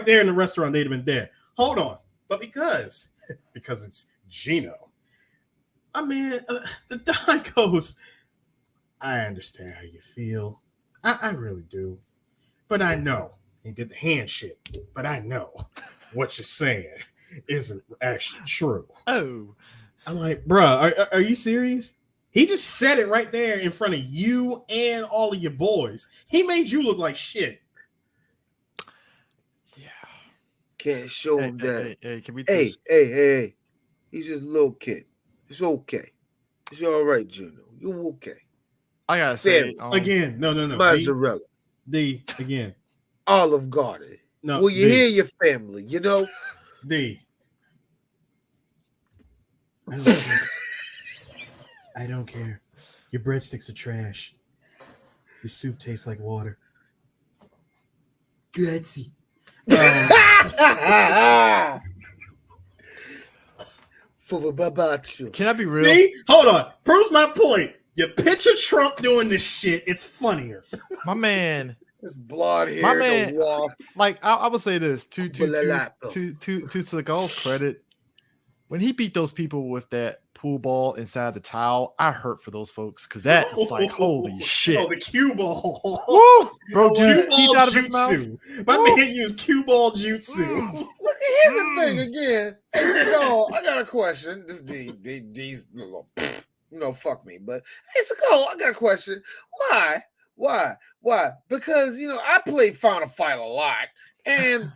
there in the restaurant, they'd have been dead. Hold on. But because it's Gino, I mean, the Don goes, I understand how you feel. I really do. But I know. He did the handshake. But I know what you're saying isn't actually true. Oh. I'm like, bruh, are you serious? He just said it right there in front of you and all of your boys. He made you look like shit. Yeah. Can't show him that. Hey, can we Hey. He's just a little kid. It's okay. It's all right, Juno. You okay. I gotta say Again, no. Mozzarella. Again. Olive Garden. No. Will you hear your family, you know? I don't care. Your breadsticks are trash. Your soup tastes like water. Grazie. Can I be real? See? Hold on. Proves my point. You picture Trump doing this shit. It's funnier. My man. This blonde hair. My man. Waff. Like I would say this to Seagal's credit. When he beat those people with that pool ball inside the towel, I hurt for those folks because that is like holy shit. Oh, the cue ball. Woo! Bro, cue ball out of his mouth. jutsu. My man used cue ball jutsu. Look, here's the thing again. Hey, so I got a question. This these fuck me. But hey, so I got a question. Why? Because I played Final Fight a lot, and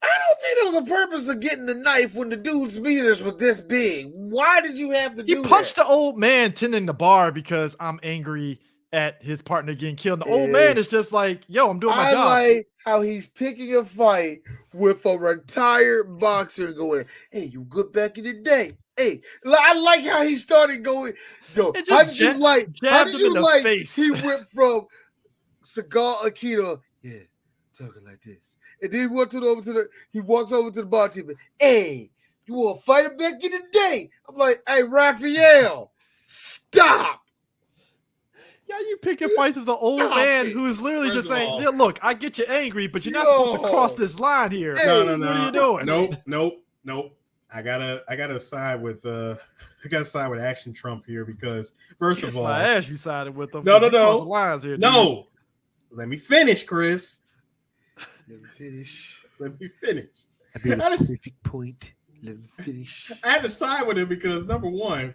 I don't think there was a purpose of getting the knife when the dude's meters was this big. Why did you have to do that? He punched the old man tending the bar because I'm angry at his partner getting killed. And the old man is just like, yo, I'm doing my job. I like how he's picking a fight with a retired boxer going, hey, you good back in the day. Hey, I like how he started going. Yo, It how just did you like? How jabbed did him in you the like? face. He went from Cigar Akita, yeah, talking like this, and then he walks over to the bartender. Hey, you want to fight him back in the day? I'm like, hey, Raphael, stop. Yeah, you picking fights with the old Stop man it. who is literally First just of saying, all- "Yeah, look, I get you angry, but you're not supposed to cross Yo. this line here. Hey, No. What are you doing? Nope. I gotta side with Action Trump here because first Kiss of all, my ass, you sided with them. No. You crossing lines here, dude. no. Let me finish, Chris. Let me finish. Let me finish. I made I a just- specific point. Let me finish. I had to side with him because number one,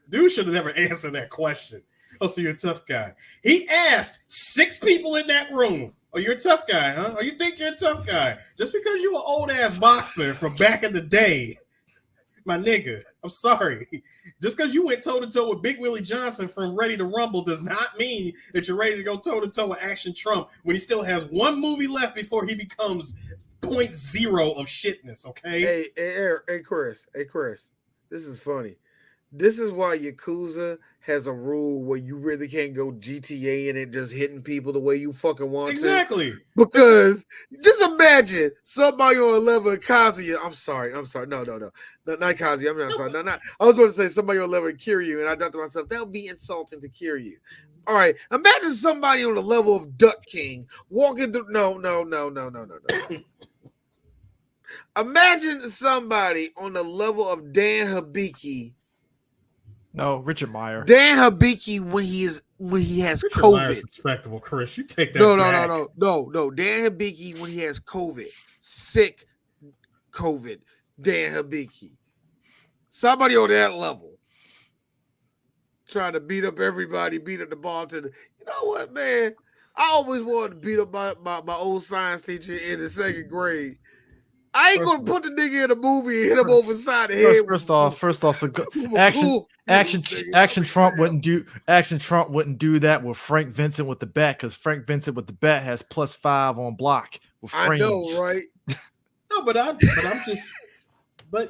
dude should have never answered that question. Oh, so you're a tough guy. He asked 6 people in that room, oh, you're a tough guy, huh? Oh, you think you're a tough guy? Just because you're an old-ass boxer from back in the day, my nigga, I'm sorry. Just because you went toe-to-toe with Big Willie Johnson from Ready to Rumble does not mean that you're ready to go toe-to-toe with Action Trump when he still has one movie left before he becomes 0.0 of shitness, okay? Hey, Chris. This is funny. This is why Yakuza has a rule where you really can't go GTA in it, just hitting people the way you fucking want to. Exactly. Because just imagine somebody on a level of Kazuya. I'm sorry. No, not Kazuya. I'm not sorry. Not. I was going to say somebody on a level of Kiryu, and I thought to myself that would be insulting to Kiryu. All right, imagine somebody on the level of Duck King walking through. No. Imagine somebody on the level of Dan Hibiki. No, Richard Meyer. Dan Hibiki when he has Richard COVID. Myers respectable, Chris. You take that back. No. Dan Hibiki when he has COVID, sick COVID. Dan Hibiki, somebody on that level, trying to beat up everybody, beat up the bartender. You know what, man? I always wanted to beat up my old science teacher in the 2nd grade. I ain't gonna put the nigga in a movie and hit him over the side of the head. First off, so Action Trump wouldn't do that with Frank Vincent with the bat because Frank Vincent with the bat has +5 on block with frames. I know, right? No, but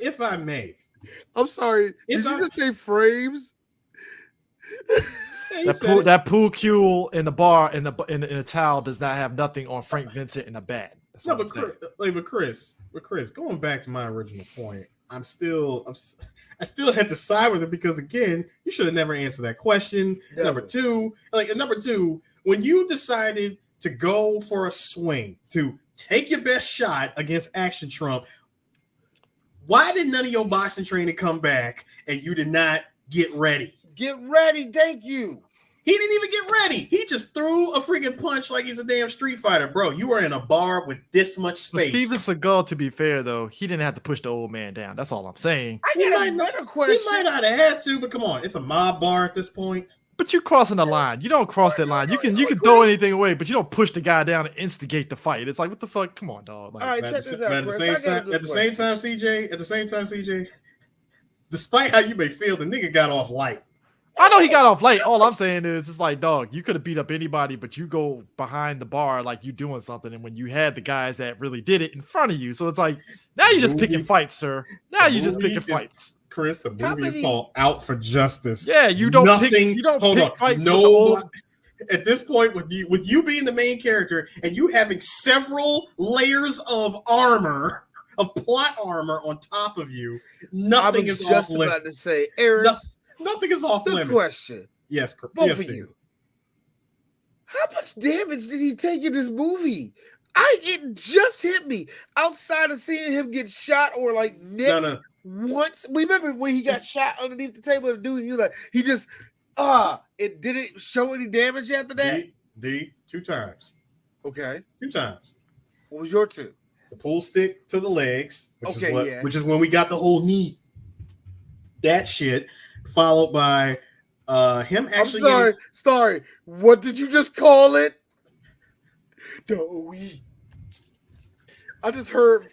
if I may, I'm sorry. Did you just say frames? That pool cue in the bar in a towel does not have nothing on Frank Vincent in a bat. No, but Chris, going back to my original point, I still had to side with it because again, you should have never answered that question. Never. Number two, when you decided to go for a swing to take your best shot against Action Trump, why did none of your boxing training come back and you did not get ready? Get ready, thank you. He didn't even get ready. He just threw a freaking punch like he's a damn Street Fighter. Bro, you were in a bar with this much space. Steven Seagal, to be fair, though, he didn't have to push the old man down. That's all I'm saying. I got another question. He might not have had to, but come on. It's a mob bar at this point. But you're crossing the line. You don't cross that line. You can throw anything away, but you don't push the guy down and instigate the fight. It's like, what the fuck? Come on, dog. Like, all right, check this out, at the same time, CJ, despite how you may feel, the nigga got off light. I know he got off late. All I'm saying is, it's like, dog, you could have beat up anybody, but you go behind the bar like you doing something. And when you had the guys that really did it in front of you, so it's like, now you're just picking fights, sir. Now you're just picking fights. Chris, the movie is called Out for Justice. Yeah, you don't pick fights. At this point, with you being the main character and you having several layers of armor, of plot armor on top of you, nothing is off limits. I was just about to say, Eric. Nothing is off limits. Question. Yes, both of you. How much damage did he take in this movie? It just hit me. Outside of seeing him get shot or like nicked once. Remember when he got shot underneath the table of the dude? He just it didn't show any damage after that. D 2 times. Okay, 2 times. What was your 2? The pull stick to the legs. Which is when we got the whole knee. That shit. Followed by him actually. I'm sorry. What did you just call it? The OE. I just heard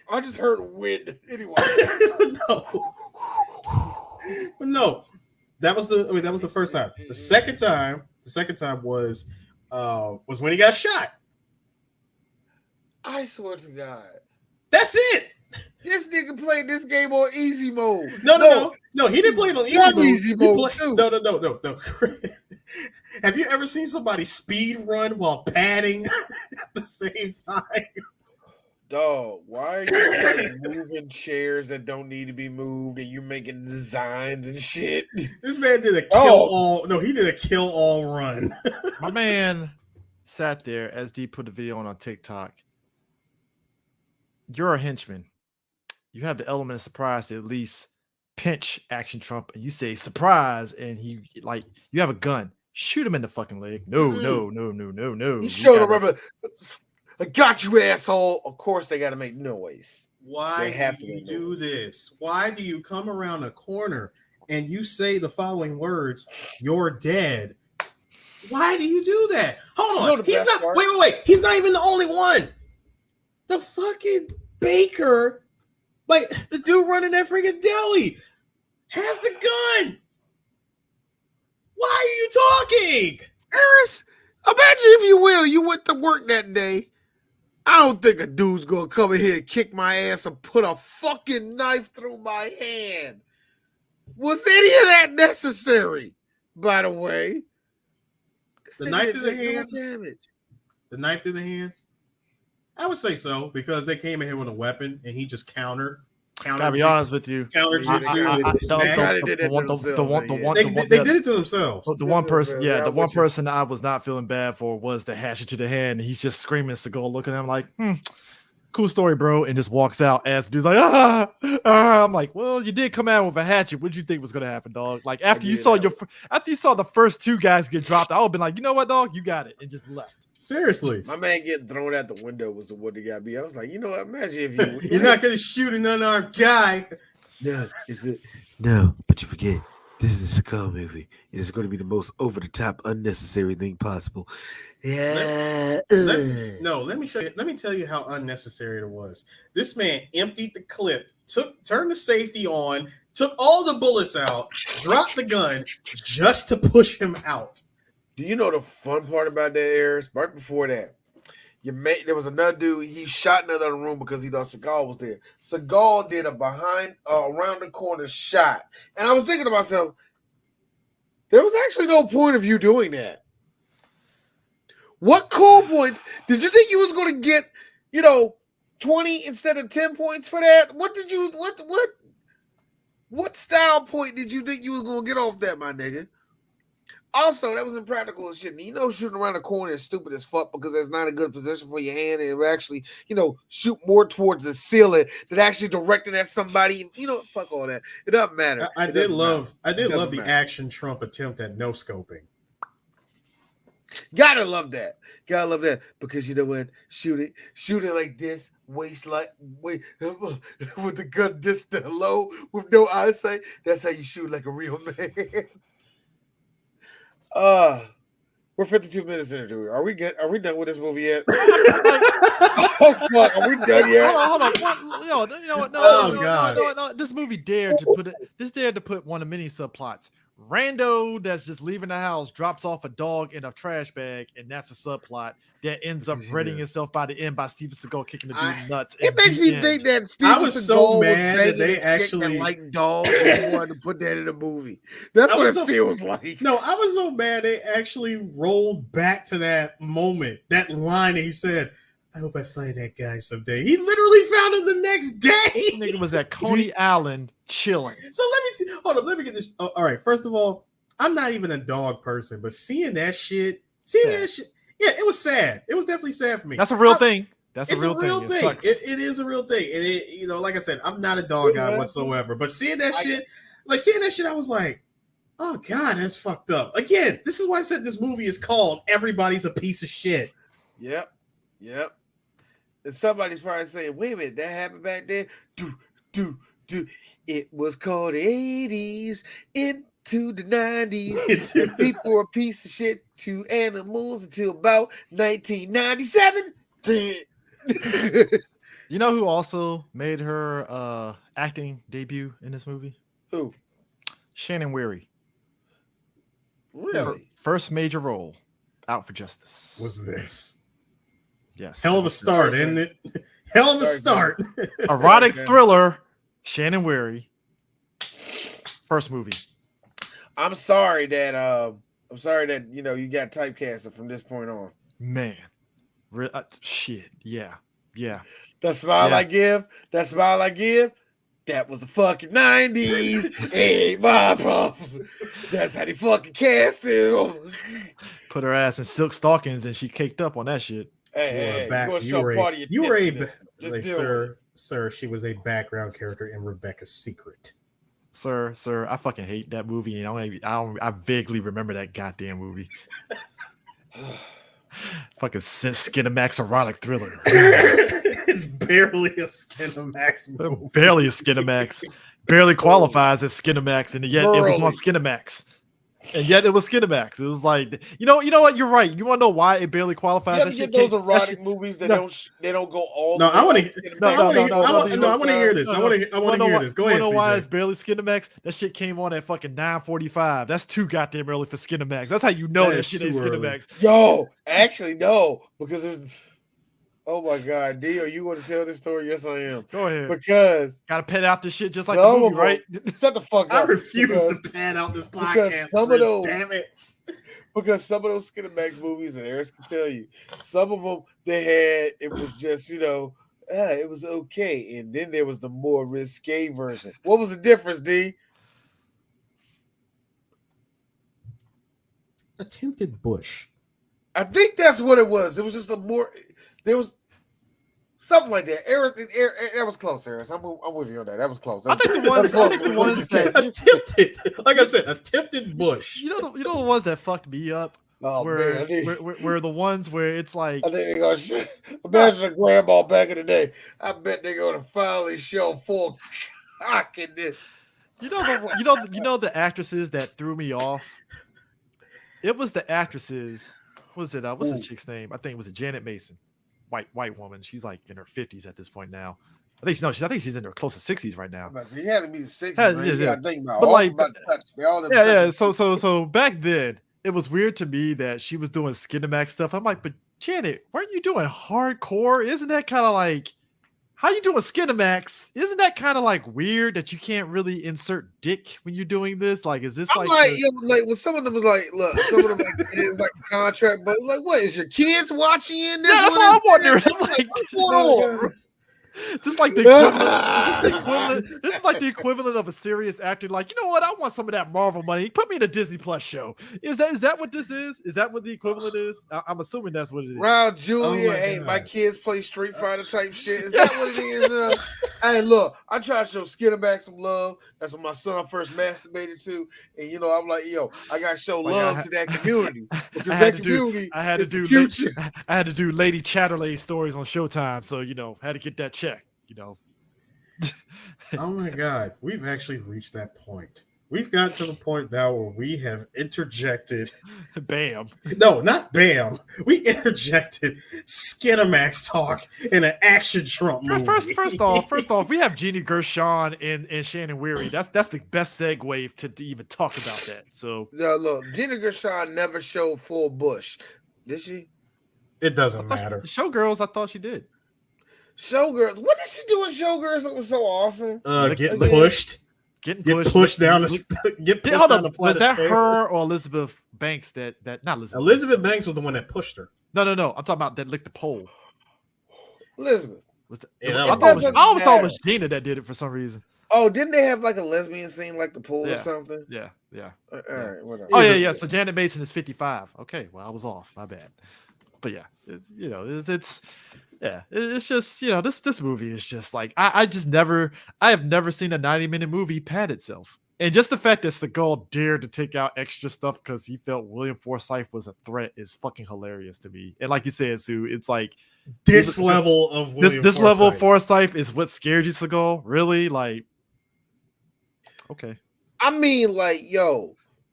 wind. Anyway. No. That was the first time. The second time was when he got shot. I swear to God. That's it. This nigga played this game on easy mode. No. He didn't play it on easy Dumb mode. easy He mode, played too. no. Have you ever seen somebody speed run while padding at the same time? Dog, why are you like moving chairs that don't need to be moved and you're making designs and shit? This man did a kill all. No, he did a kill all run. My man sat there. SD put a video on TikTok. You're a henchman. You have the element of surprise to at least pinch Action Trump, and you say surprise, and he like you have a gun. Shoot him in the fucking leg. No. You showed him. I got you, asshole. Of course, they got to make noise. Why do you do this? Why do you come around a corner and you say the following words? You're dead. Why do you do that? Hold on. He's not. Wait. He's not even the only one. The fucking baker, like the dude running that freaking deli, has the gun. Why are you talking? Harris, imagine if you will, you went to work that day. I don't think a dude's gonna come in here and kick my ass and put a fucking knife through my hand. Was any of that necessary? By the way, the knife in the hand. The knife in the hand. I would say so because they came in here with a weapon and he just countered. Gotta be honest with you. They did it to themselves. The one person, the one person I was not feeling bad for was the hatchet to the hand. And he's just screaming Seagal, looking at him like, cool story, bro, and just walks out as the dude's like, I'm like, well, you did come out with a hatchet. What did you think was gonna happen, dog? Like after you saw the first two guys get dropped, I would have been like, you know what, dog, you got it, and just left. Seriously, my man getting thrown out the window was what it got to be. I was like, you know what? Imagine if you you're not gonna shoot an unarmed guy. No, no, but you forget. This is a Seagal movie. It is going to be the most over the top, unnecessary thing possible. Yeah. Let me show you. Let me tell you how unnecessary it was. This man emptied the clip, turned the safety on, took all the bullets out, dropped the gun just to push him out. Do you know the fun part about that, Harris? Right before that, there was another dude. He shot in another room because he thought Seagal was there. Seagal did a around the corner shot, and I was thinking to myself, there was actually no point of you doing that. What cool points did you think you was going to get? 20 instead of 10 points for that? What style point did you think you was going to get off that, my nigga? Also, that was impractical as shit. Shooting around the corner is stupid as fuck because that's not a good position for your hand. And it will actually, shoot more towards the ceiling than actually directing at somebody. Fuck all that. It doesn't matter. I did love the Action Trump attempt at no scoping. Gotta love that. Because you know what? Shoot it like this, with the gun this low with no eyesight. That's how you shoot like a real man. We're 52 minutes into it. Are we good? Are we done with this movie yet? Oh fuck! Are we done yet? Hold on. No. This movie dared to put one of many subplots. Rando that's just leaving the house drops off a dog in a trash bag, and that's a subplot that ends up reading itself by the end by Steven Seagal kicking the dude nuts. It makes me think that Steven I was so mad that they actually like dogs and wanted to put that in a movie. That's what it feels like. No, I was so mad they actually rolled back to that moment, that line that he said, I hope I find that guy someday. He literally found him the next day. Nigga was at Coney Island chilling. So let me get this. Oh, all right. First of all, I'm not even a dog person, but seeing that shit, yeah, it was sad. It was definitely sad for me. That's a real thing. It's a real thing. It is a real thing. And it, like I said, I'm not a dog guy whatsoever. But seeing that shit, I was like, oh God, that's fucked up. Again, this is why I said this movie is called Everybody's a Piece of Shit. Yep. And somebody's probably saying, wait a minute, that happened back then? Do. It was called 80s into the 90s. And people were a piece of shit to animals until about 1997. You know who also made her acting debut in this movie? Who? Shannon Weary. Really? First major role, Out for Justice. Was this? Yes. Hell of a start, isn't it? Hell of a Sorry, start. Erotic Sorry, man. thriller. Shannon Weary. First movie. I'm sorry that you got typecasted from this point on. Man. Shit. Yeah. Yeah. That smile Yeah. I give, that smile I give, that was the fucking 90s. Ain't my problem. That's how they fucking cast him. Put her ass in silk stockings and she caked up on that shit. Hey, you gonna show part of your you were a tipsiness. Just like, deal with it. sir, she was a background character in Rebecca's Secret. Sir, I fucking hate that movie, and I vaguely remember that goddamn movie. Fucking Skinamax erotic thriller. It's barely a Skinamax movie. Barely a Skinamax. Barely qualifies as Skinamax, and yet it was on Barely. Skinamax. And yet it was Skinamax. It was like, you know what? You're right. You want to know why it barely qualifies? You ever That get shit those came- that erotic shit- movies that no. they don't go all No, the I way want up to. to No, I want to. no, I want to hear this. I want to hear this. Go ahead. You know why CJ. it's barely Skinamax? That shit came on at fucking 9:45. That's too goddamn early for Skinamax. That's how you know That that is shit ain't too early. Skinamax. Yo, actually, no, because there's. Oh my God, D, are you going to tell this story? Yes, I am. Go ahead. Because Gotta pet out this shit just like some the of movie, them- right? shut the fuck I up. refuse because, to pad out this because podcast. some of Chris, those- damn it. Because some of those Skinamax movies, and Eris can tell you, some of them it was just it was okay, and then there was the more risque version. What was the difference, D? Attempted Bush. I think that's what it was. It was just there was something like that. Eric, that was close, Eris. I'm with you on that. That was close. I think the ones that Attempted. Like I said, attempted Bush. you know the ones that fucked me up Oh were, man, I think, were the ones where it's like I think they're gonna imagine a grandma back in the day. I bet they're gonna finally show full cock in this. you know the actresses that threw me off. It was the actresses. What's the chick's name? I think it was Janet Mason, white woman. She's like in her 50s at this point now. I think she's in her close to 60s right now. She had to be 60. Yeah, Man. yeah, You gotta think about but all like- about the touch. They all them Yeah. touches. So back then it was weird to me that she was doing Skinamax stuff. I'm like, but Janet, weren't you doing hardcore? Isn't that kind of like how you doing Skinamax? Isn't that kind of like weird that you can't really insert dick when you're doing this? Like, is this I'm like, like when some of them was like, look, some of them like it's like a contract, but like, what is your kids watching you in this? yeah, that's one? what I'm wondering. I'm like, What's going on? this is like the equivalent. This is like the equivalent of a serious actor. Like, you know what? I want some of that Marvel money. Put me in a Disney Plus show. Is that what this is? Is that what the equivalent is? I'm assuming that's what it is. Round Julia, my hey, God. my kids play Street Fighter type shit. Is that what it is? Hey, look, I try to show Skinamax some love. That's what my son first masturbated to, and I'm like, I gotta show Like, love to that community because I had that to do- community I had to is the do future. I had to do Lady Chatterley stories on Showtime, so had to get that check. Oh my God, we've actually reached that point. We've got to the point now where we have interjected. Bam. No, not bam. We interjected Skinamax talk in an action Trump movie. First off, we have Jeannie Gershon and Shannon Weary. That's the best segue to even talk about that. So No, look, Gina Gershon never showed full bush, did she? It doesn't matter. Showgirls, I thought she did. Showgirls, what did she do in Showgirls that was so awesome? Get Again. pushed. Getting Get pushed down the get pushed Hold down on, the flight was of that stairs. her or Elizabeth Banks that not Elizabeth? Elizabeth Banks was the one that pushed her. No. I'm talking about that licked the pole. Elizabeth. Was the, Yeah, I, that thought it was- was, I always thought it was Gina that did it for some reason. Oh, didn't they have like a lesbian scene like the pool Yeah. or something? Yeah. All right, whatever. Oh Either- yeah. So Janet Mason is 55. Okay, well I was off. My bad. But yeah, it's just this movie is just like I have never seen a 90-minute movie pad itself. And just the fact that Seagal dared to take out extra stuff because he felt William Forsythe was a threat is fucking hilarious to me. And like you said, Sue, it's like This level of William this level of Forsythe. Forsythe is what scared you, Seagal? Really? Like, okay. I mean, like,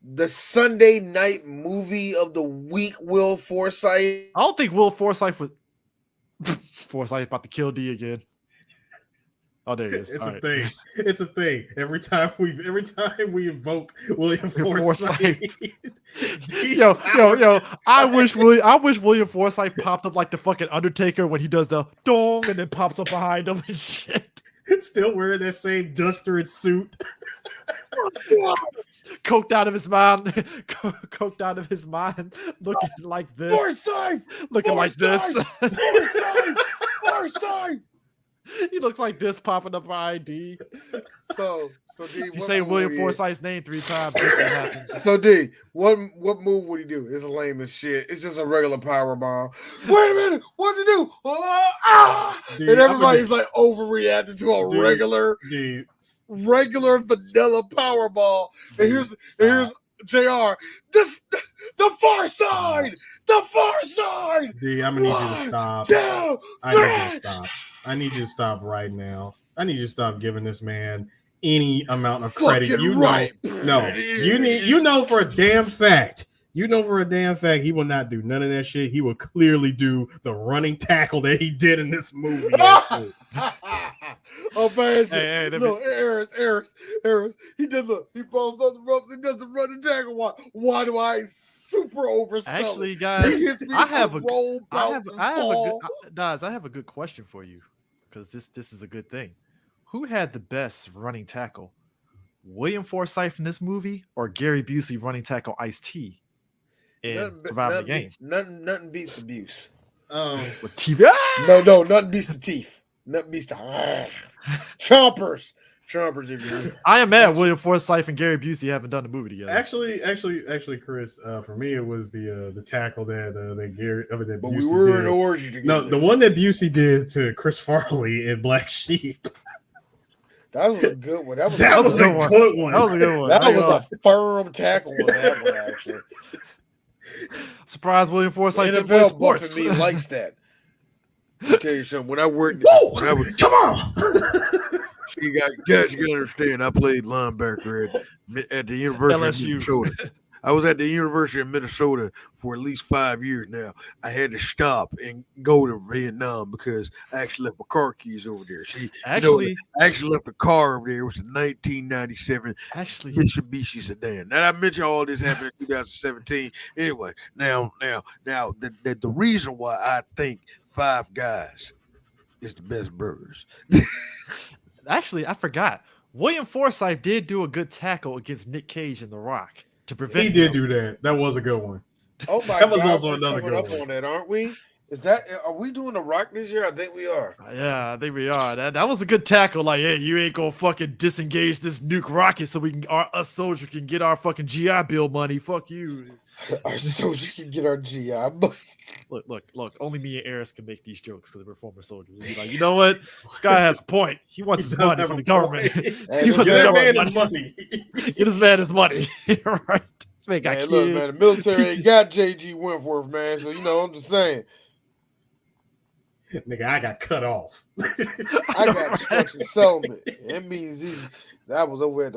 the Sunday night movie of the week, Will Forsythe. I don't think Will Forsythe was Forsythe about to kill D again. Oh, there he is. It's All a right. thing. It's a thing. Every time we invoke William Forsythe. Forsythe, Yo. I wish William Forsythe popped up like the fucking Undertaker when he does the dong and then pops up behind him and shit. still wearing that same duster and suit. Coked out of his mind. Coked out of his mind. Looking like this. Forsythe! Looking like this. Forsythe! He looks like this popping up by ID. So D, If you what say move William would he- Forsythe's name 3 times, this what happens. So D, what move would he do? It's lame as shit. It's just a regular power bomb. Wait a minute, what's he do? Dude, And everybody's like overreacting to a Dude. regular vanilla power ball. And here's JR. The far side! The far side! D, I'm gonna need you to stop. Down! I need you to stop. I need you to stop right now. I need you to stop giving this man any amount of credit. Fucking You know, right. no, you know for a damn fact. You know for a damn fact he will not do none of that shit. He will clearly do the running tackle that he did in this movie. Oh man, Hey, look, Harris. He falls on the ropes. He does the running tackle. Why do I super oversell Actually, it? guys, He hits me I with have a roll, I bounce, have and I have a fall. good Daz, I have a good question for you because this is a good thing. Who had the best running tackle? William Forsythe in this movie or Gary Busey running tackle Ice-T in Surviving the Game? Nothing beats abuse. With TV. No, nothing beats the teeth. Nothing beats the chompers. Chompers, if you will. I am mad William Forsythe and Gary Busey haven't done the movie together. Actually, Chris, for me it was the tackle that Gary that But Busey we were did. in orgy together. No, the one that Busey did to Chris Farley in Black Sheep. That was a good one. That was That was a a good good one. That was a good one. That was a firm tackle on that one, actually. Surprise William Forsythe didn't play NFL sports. buffing me likes that. Let me tell you something. When I worked, Whoa! when I was, Come on! you guys gotta understand. I played linebacker at the University LSU. of Minnesota. I was at the University of Minnesota for at least 5 years now. I had to stop and go to Vietnam because I actually left my car keys over there. See, Actually, I actually left the car over there. It was a 1997 actually, Mitsubishi sedan. Now I mentioned all this happened in 2017. Anyway, now the reason why I think Five Guys is the best burgers. I forgot. William Forsythe did do a good tackle against Nick Cage and The Rock to prevent. He did do that. That was a good one. Oh my That was God, also we're another coming good up one. on that, aren't we? Are we doing the Rock this year? I think we are. Yeah, I think we are. That was a good tackle. Like, hey, you ain't gonna fucking disengage this nuke rocket so we can us soldiers can get our fucking GI Bill money. Fuck you. Our soldier can get our GI. Look. Only me and Eris can make these jokes because we're former soldiers. We'll be like, you know what? This guy has a point. He wants his does money have from a the government. point. He wants Give the that man government his money. money. Get this man his money. Right. This man got Man, kids. look, man, the military ain't got JG Wentworth, man. So I'm just saying. Nigga, I got cut off. I got instruction settlement. That means that was over at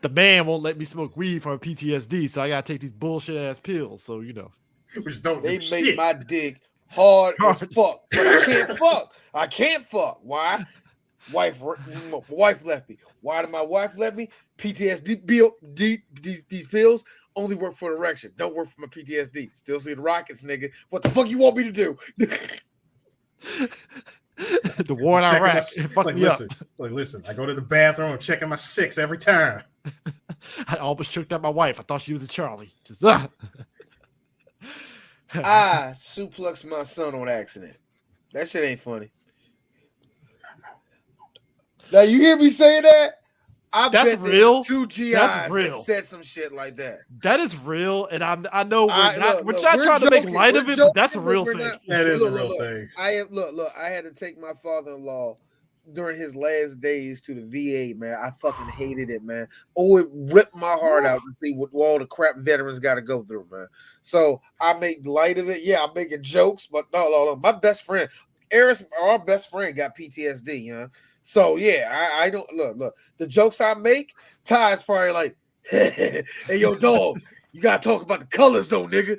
The man won't let me smoke weed from PTSD, so I gotta take these bullshit ass pills. So Which don't they do make shit. my dick hard as fuck. But I can't fuck. I can't fuck. Why? Wife left me. Why did my wife let me? PTSD bill. These pills only work for erection. Don't work for my PTSD. Still see the rockets, nigga. What the fuck you want me to do? the war in Checking Iraq my- fucked like, me up. listen. I go to the bathroom and checking my 6 every time. I almost choked out my wife. I thought she was a Charlie. Just I suplexed my son on accident. That shit ain't funny. Now you hear me say that? I That's bet there's real. 2 GIs That's real. that said some shit like that. That is real, and I know we're I- not look, we're look, not we're trying to make joking, light we're of it, but that's a joking, real but thing. we're not- That is a Look, real look, thing. I had to take my father-in-law during his last days to the VA, man. I fucking hated it, man. Oh, it ripped my heart out to see what all the crap veterans got to go through, man. So I make light of it. Yeah, I'm making jokes, but no. My best friend, Eris, our best friend, got PTSD, you know. So yeah, I don't look. The jokes I make, Ty's probably like, hey yo, dog, you gotta talk about the colors though, nigga.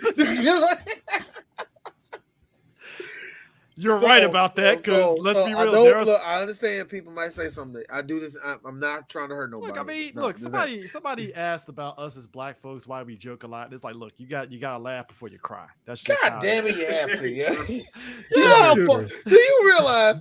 You're right about that, because let's be real. I understand people might say something. I do this. I'm not trying to hurt nobody. Look, I mean, somebody asked about us as black folks why we joke a lot. And it's like, look, you gotta laugh before you cry. That's just God damn it, you have to. Yeah.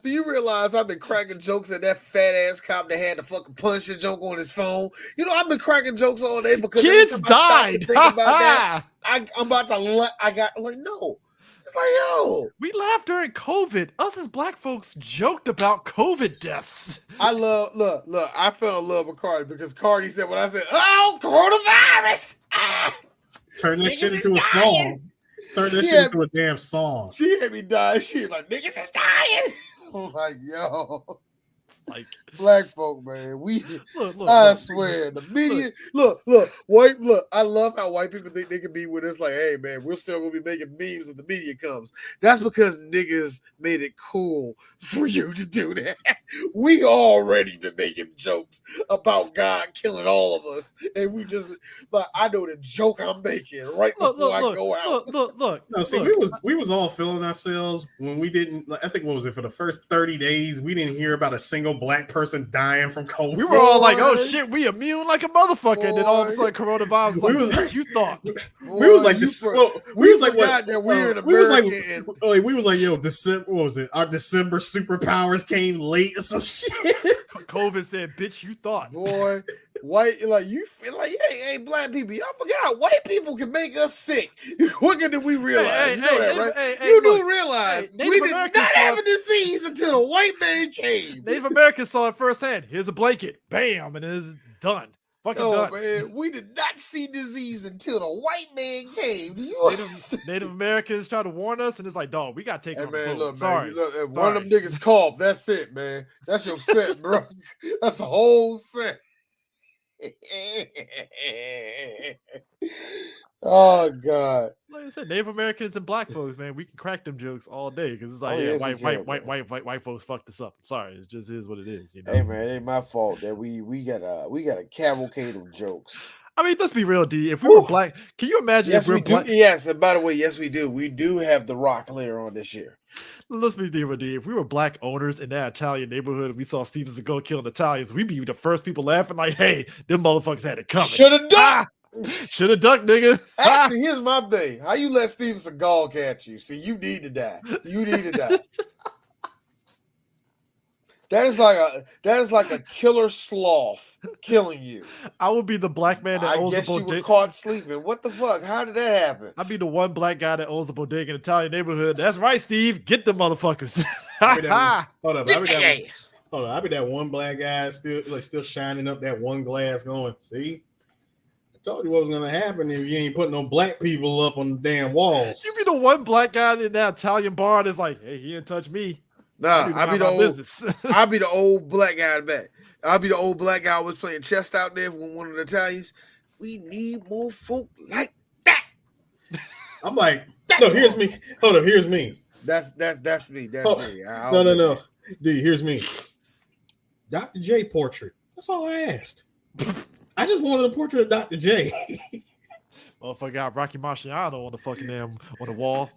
Do you realize I've been cracking jokes at that fat ass cop that had the fucking Punisher joke on his phone? You know, I've been cracking jokes all day because kids died. About that, I'm about to I got like no. It's like, yo, we laughed during COVID. Us as black folks joked about COVID deaths. I look. I fell in love with Cardi because Cardi said when I said, "Oh, coronavirus," turn that shit into a song. Turn that shit into a damn song. She had me die. She was like, "Niggas is dying." I'm like, yo. Like black folk, man. Look, I swear, the media. Look. I love how white people think they can be with us. Like, hey, man, we're still gonna be making memes if the media comes. That's because niggas made it cool for you to do that. We already been making jokes about God killing all of us, and we just like I know the joke I'm making right before I go out. Look. No, see, we was all feeling ourselves when we didn't. I think what was it for the first 30 days? We didn't hear about a single black person dying from COVID. We were all like, "Oh shit, we immune like a motherfucker," and then all of a sudden, coronavirus. We was like, "You thought?" We was like this. We was like, "What?" We was like, "We was like, yo, December. What was it? Our December superpowers came late or some shit." COVID said, "Bitch, you thought." Boy, white like you feel like, hey, black people, y'all forgot white people can make us sick quicker than we realize. You know that, right? You do realize we did not have a disease until the white man came. Native Americans saw it firsthand. Here's a blanket, bam, and it's done. Fucking done. Man, we did not see disease until the white man came. Do you Native Americans try to warn us, and it's like, dog, we gotta take on the boat. Look, sorry. Man, look, one of them niggas cough. That's it, man. That's your set, bro. That's the whole set. Oh God! Like I said, Native Americans and black folks, man, we can crack them jokes all day because it's like, white folks fucked this up. I'm sorry, it just is what it is. You know? Hey man, it ain't my fault that we got a cavalcade of jokes. I mean, let's be real, D. If we were black, can you imagine if we're black? Yes, and by the way, yes, we do. We do have The Rock later on this year. Let's be real, D. If we were black owners in that Italian neighborhood and we saw Steven Seagal killing Italians, we'd be the first people laughing like, hey, them motherfuckers had it coming. Should have ducked. Should have ducked, nigga. Actually, here's my thing. How you let Steven Seagal catch you? See, you need to die. You need to die. That is like a killer sloth killing you. I would be the black man that owns a bodega. I guess you were caught sleeping. What the fuck? How did that happen? I'd be the one black guy that owns a bodega in an Italian neighborhood. That's right, Steve. Get the motherfuckers. Hold up. I'll be that one black guy still shining up that one glass going, see? I told you what was going to happen if you ain't putting no black people up on the damn walls. You be the one black guy in that Italian bar that's like, hey, he didn't touch me. Nah, I'll be the old black guy in the back. I'll be the old black guy who was playing chess out there with one of the Italians. We need more folk like that. I'm like, no, here's me. Hold up, here's me. That's me. That's me. No. D, here's me. Dr. J portrait. That's all I asked. I just wanted a portrait of Dr. J. Motherfucker got Rocky Marciano on the fucking damn on the wall.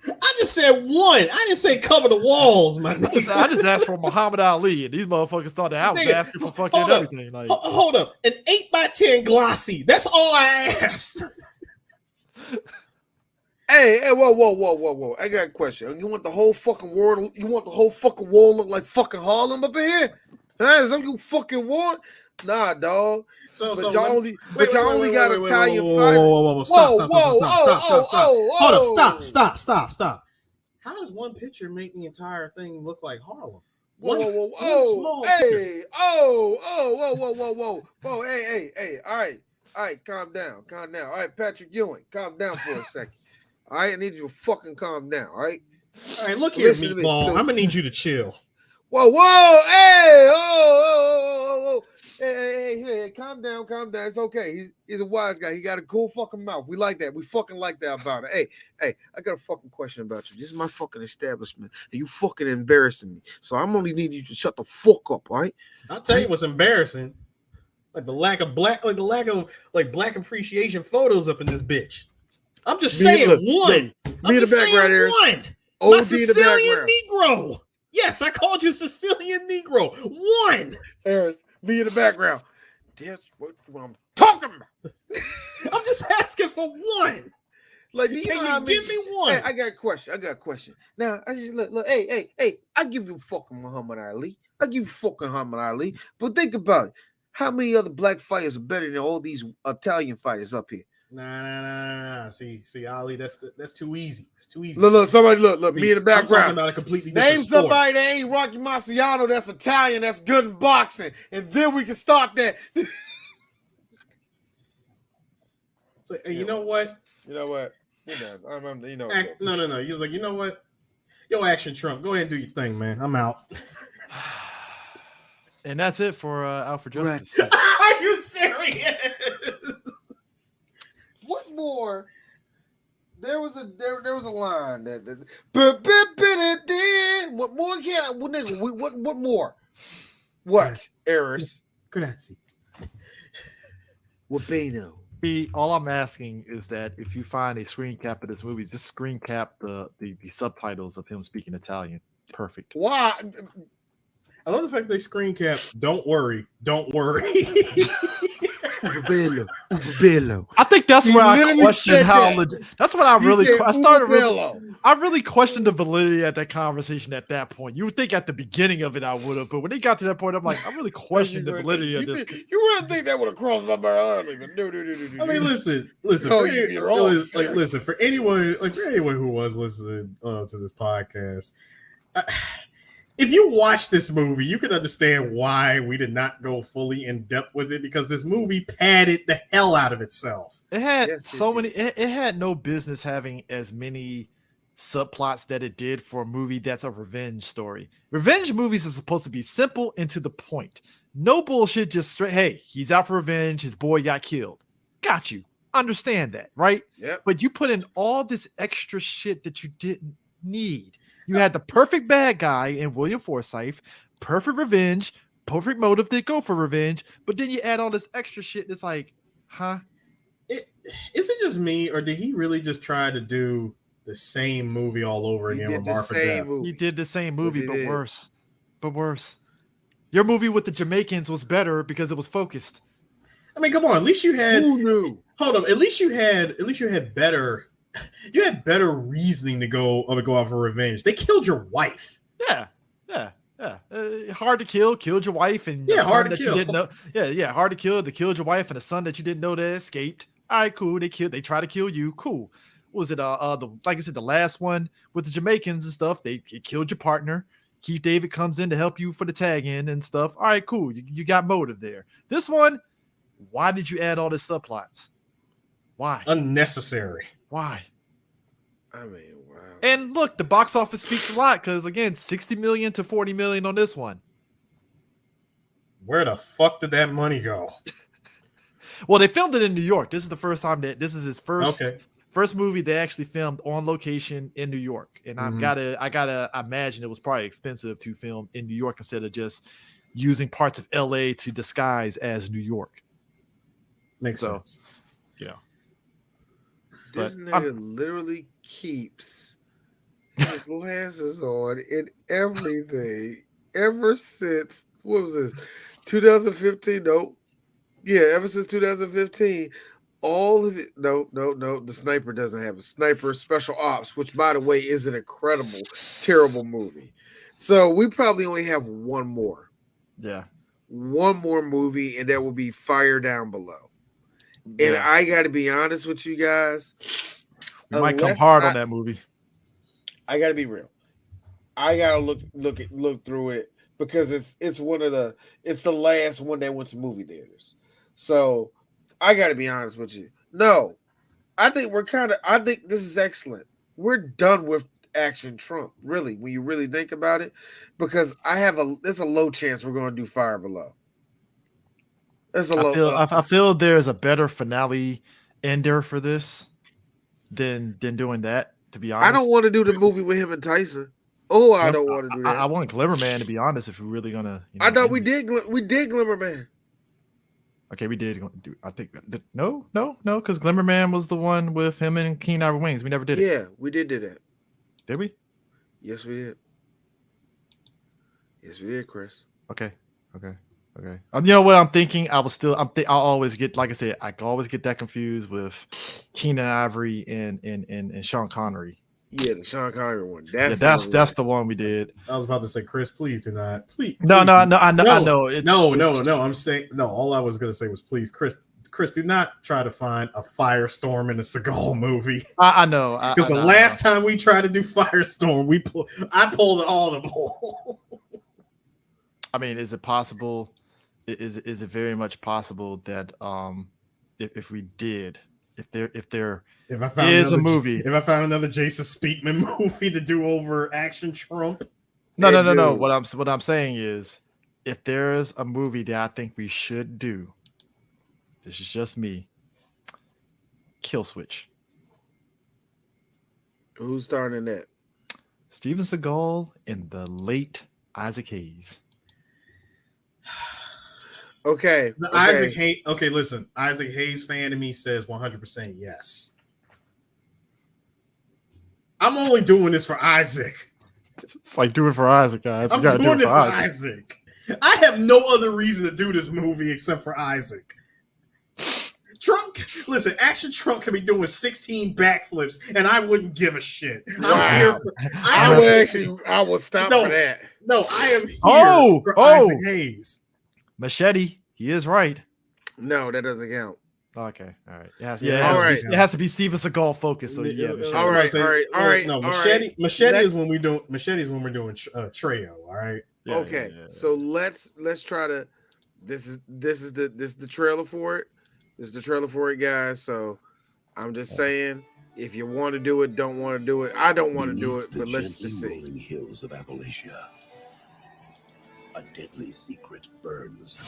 I just said one. I didn't say cover the walls, man. I just asked for Muhammad Ali, and these motherfuckers thought that I was asking for fucking everything. Like, hold up, an 8x10 glossy. That's all I asked. Hey, whoa! I got a question. You want the whole fucking world? You want the whole fucking wall look like fucking Harlem up in here? Huh? Is that what you fucking want? Nah, dog. But y'all only got Italian fire. Whoa! Stop! Hold up! Stop! How does one picture make the entire thing look like Harlem? Whoa! Hey! Whoa! Hey! All right, calm down. All right, Patrick Ewing, calm down for a second. All right, I need you to fucking calm down. All right, look here, Meatball. I'm gonna need you to chill. Whoa! Hey! Oh! Hey, calm down. It's okay. He's a wise guy. He got a cool fucking mouth. We like that. We fucking like that about it. Hey, I got a fucking question about you. This is my fucking establishment, and you fucking embarrassing me. So I'm only need you to shut the fuck up, all right? I'll tell you what's embarrassing. Like the lack of black appreciation photos up in this bitch. I'm just saying one. Be in the back right here. One. OD My in the Sicilian background. Negro. Yes, I called you Sicilian Negro. One. Harris, me in the background. That's what I'm talking about. I'm just asking for one. Like, do you Can know you how many? give me one? Hey, I got a question. Now, I just look. Hey. I give you fucking Muhammad Ali. I give you fucking Muhammad Ali. But think about it. How many other black fighters are better than all these Italian fighters up here? Nah. See, Ali, that's too easy. That's too easy. Look, somebody look. See, Me in the I'm talking background. about a completely different Name sport. somebody that ain't Rocky Marciano that's Italian, that's good in boxing, and then we can start that. So, hey, you know what? You know what? You know. No. He was like, you know what? Yo, Action Trump, go ahead and do your thing, man. I'm out. And that's it for Out for Right. Justice. Are you serious? What more? There was a line that. What more can I? What nigga? What more? What? Eris? Grazie. What Bano? All I'm asking is that if you find a screen cap of this movie, just screen cap the subtitles of him speaking Italian. Perfect. Why? I love the fact they screen cap. Don't worry. Bello. I think that's He where I literally questioned said how that. legit. That's what I He really. said, I started Bello. I really questioned the validity of that conversation at that point. You would think at the beginning of it I would have, but when it got to that point, I'm like, I really questioned the validity of this. You really think that would have crossed my mind? No. I mean, listen. Oh, you're wrong, sir. Listen for anyone who was listening to this podcast. If you watch this movie, you can understand why we did not go fully in depth with it, because this movie padded the hell out of itself. It had Yes, so it many. It had no business having as many subplots that it did for a movie that's a revenge story. Revenge movies are supposed to be simple and to the point. No bullshit. Just straight. Hey, he's out for revenge. His boy got killed. Got you. Understand that, right? Yep. But you put in all this extra shit that you didn't need. You had the perfect bad guy in William Forsythe, perfect revenge, perfect motive to go for revenge, but then you add all this extra shit. And it's like, huh? Is it just me, or did he really just try to do the same movie all over He again did with the Mark for same Death? movie. He did the same movie, he but did. worse. But worse. Your movie with the Jamaicans was better because it was focused. I mean, come on. At least you had. Who knew? Hold up. At least you had better. You had better reasoning to go out for revenge. They killed your wife. Yeah. Hard to kill. Killed your wife and Yeah, the son hard to that kill. you didn't know. Yeah. Hard to kill. They killed your wife and a son that you didn't know that escaped. All right, cool. They try to kill you. Cool. What was it? Like I said, the last one with the Jamaicans and stuff. They killed your partner. Keith David comes in to help you for the tag in and stuff. All right, cool. You got motive there. This one, why did you add all this subplots? Why? Unnecessary. Why? I mean, wow. And look, the box office speaks a lot because again, 60 million to 40 million on this one. Where the fuck did that money go? Well, they filmed it in New York. This is the first time this is his first Okay. first movie they actually filmed on location in New York. And I gotta imagine it was probably expensive to film in New York instead of just using parts of LA to disguise as New York. Makes So, sense. Yeah. This But nigga literally keeps his glasses on in everything ever since, what was this, 2015? No. Yeah, ever since 2015. All of it. No. The Sniper doesn't have a Sniper Special Ops, which, by the way, is an incredible, terrible movie. So we probably only have one more movie, and that will be Fire Down Below. And I got to be honest with you guys. we might come hard on that movie. I got to be real. I got to look through it because it's the last one that went to movie theaters. So I got to be honest with you. No, I think this is excellent. We're done with Action Trump, really, when you really think about it, because there's a low chance we're going to do Fire Below. I feel there's a better finale ender for this than doing that, to be honest. I don't want to do the movie with him and Tyson. Oh, I don't want to do that. I want Glimmer Man, to be honest, if we're really gonna. I thought we did Glimmer Man. Okay, we did do. I think no, because Glimmer Man was the one with him and Keen Ivory Wings. We never did it. Yeah, we did that. Did we? Yes, we did. Yes, we did, Chris. Okay. You know what I'm thinking? I'll always get, like I said, I can always get that confused with Keenan Ivory and Sean Connery. Yeah, the Sean Connery one. Yeah, That's the one. that's the one we did. I was about to say, Chris, please do not. Please. No, please. I know. I'm saying no. All I was gonna say was, please, Chris, do not try to find a Firestorm in a Seagal movie. I know. Because the last time we tried to do Firestorm, I pulled all the ball. I mean, is it possible? Is it very much possible that if we did, if there is a movie, if I found another Jason Speakman movie to do over Action Trump? No. What I'm saying is, if there is a movie that I think we should do, this is just me. Kill Switch. Who's starting that? Steven Seagal and the late Isaac Hayes. Okay. Isaac Hayes. Okay, listen. Isaac Hayes fan to me says 100% yes. I'm only doing this for Isaac. It's like do it for Isaac, guys. I'm doing it for Isaac. I have no other reason to do this movie except for Isaac. Trump, listen, Action Trump could be doing 16 backflips, and I wouldn't give a shit. Wow. I would stop for that. No, I am here for Isaac Hayes. Machete, he is right. No, that doesn't count. Okay, all right. It has to be Steven Seagal focused. So yeah, Machete. All right. No, Machete is when we're doing Trejo. All right. Yeah, okay, so let's try to. This is the trailer for it. This is the trailer for it, guys. So I'm just saying, if you want to do it, don't want to do it. I don't want to do it, but let's just see. Hills of Appalachia, a deadly secret burns.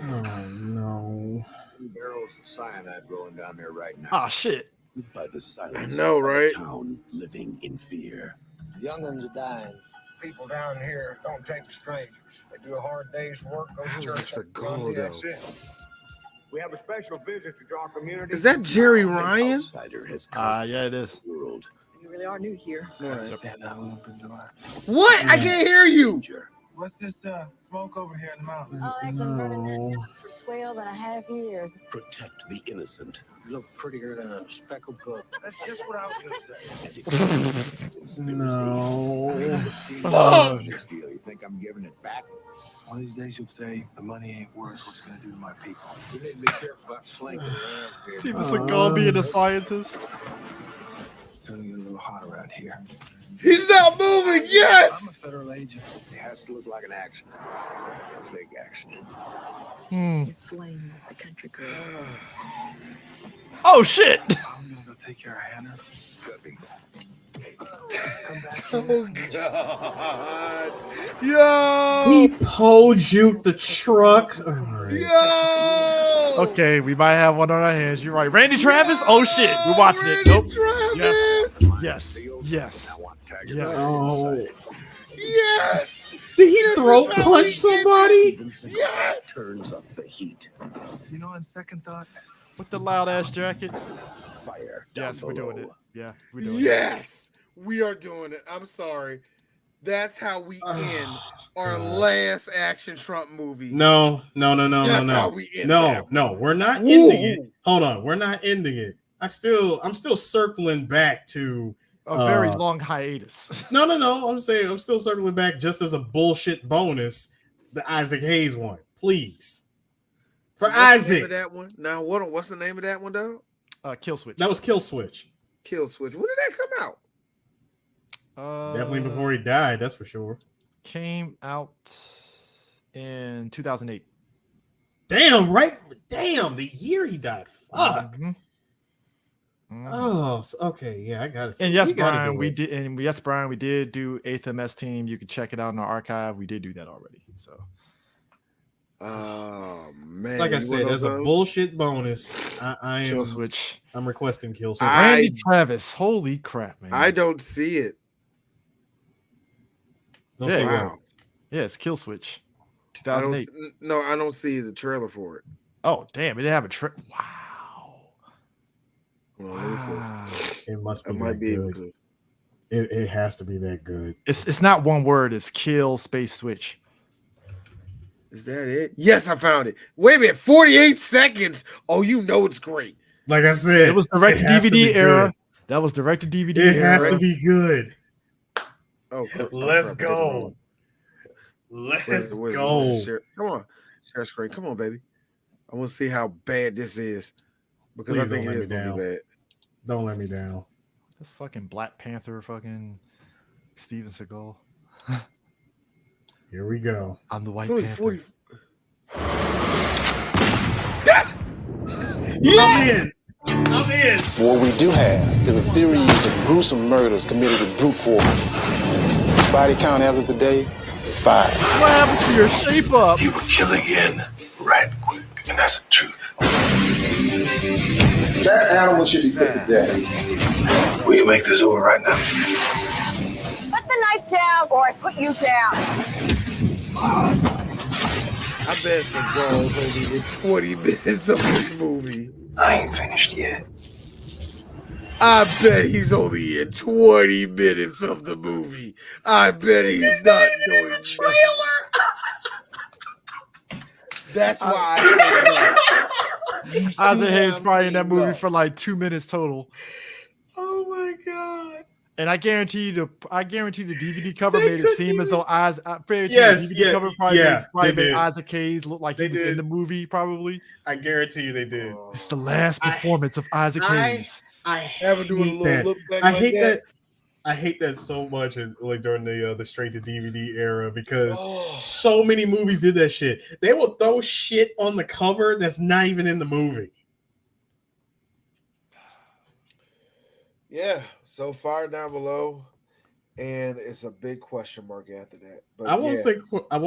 Oh no! Barrels of cyanide rolling down there right now. Oh shit! By the silence, I know, right? Of a town living in fear. Young'uns are dying. People down here don't take to strangers. They do a hard day's work. Go to church. That's it. We have a special visit to our community. Is that Jerry Ryan? Yeah, it is. You really are new here. What? I can't hear you. What's this smoke over here in the mountain? Oh, I've been burning that for 12 and a half years. Protect the innocent. You look prettier than a speckled book. That's just what I was going to say. No. Fuck. You think I'm giving it back? One of these days you'll say the money ain't worth what's going to do to my people. You need to be careful about slinking around here. Steven Seagal being a scientist. It's going to get a little hot around here. He's not moving. Yes. I'm a federal agent. It has to look like an accident. A big accident. It's flame the country girls. Oh shit! I'm going to go take care of Hannah. Good people. Oh God! Yo! He po-juked the truck. Right. Yo! Okay, we might have one on our hands. You're right. Randy Travis? Oh shit, we're watching it. Nope. Yes. Oh. Yes! Did he throat punch somebody? Yes! Turns up the heat. You know, on second thought, With the loud ass jacket. Fire. Yes, we're doing it. Yeah, we're doing it. Yes! We are doing it. I'm sorry. That's how we end our last Action Trump movie. No. That's how we end that. No, we're not ending it. Hold on, we're not ending it. I'm still circling back to A very long hiatus. No. I'm saying I'm still circling back just as a bullshit bonus. The Isaac Hayes one, please. For What's Isaac. The name of that one? Now, what's the name of that one, though? Kill Switch. That was Kill Switch. Kill Switch. When did that come out? Definitely before he died, that's for sure. Came out in 2008. Damn, right? Damn, the year he died. Fuck. Mhm. Oh, okay. Yeah, I gotta say. And yes, Brian, we did. And yes, Brian, we did do 8th MS Team. You can check it out in our archive. We did do that already. So, Oh man! like I said, that's a bullshit bonus. I am. Kill Switch. I'm requesting Kill Switch. Randy Travis. Holy crap, man! I don't see it. Don't Yeah, say wow. what? Yeah, it's Kill Switch. I 2008. don't see the trailer for it. Oh, damn! It didn't have a trip. Wow. Well, let me see. Wow. It must I be might that be able good. to. It has to be that good. It's not one word. It's kill space switch. Is that it? Yes, I found it. Wait a minute, 48 seconds. Oh, you know it's great. Like I said, It was direct to has to be DVD era. good. That was direct to DVD It era. has to be good. Oh, Let's crap, I did it wrong. go. Let's Where's go. share? Come on, share screen. Come on, baby. I want to see how bad this is because I Please think don't it let is me going to down. be bad. Don't let me down. This fucking Black Panther, fucking Steven Seagal. Here we go. I'm the White It's only Panther. 40. I'm in. I'm in. What we do have is a series of gruesome murders committed with brute force. Body count as of today is 5. What happened to your shape up? He will kill again, right quick, and that's the truth. That animal should be put to death. We can make this over right now. Put the knife down or I put you down. I bet some girls only in 20 minutes of this movie. I ain't finished yet. I bet he's only in 20 minutes of the movie. I bet he's not doing the trailer. That's why Isaac Hayes probably in that movie for like 2 minutes total. Oh my god. And I guarantee the DVD cover They made it couldn't seem as though Yes, the DVD yeah, cover probably yeah, made they did. Isaac Hayes look like They he was did. in the movie. Probably I guarantee you they did. it's the last performance of Isaac Hayes. I Ever do a hate little that. look back I like hate that? that. I hate that so much, like during the straight to DVD era, because so many movies did that shit. They will throw shit on the cover that's not even in the movie. Yeah, so far down below, and it's a big question mark after that. But I won't yeah.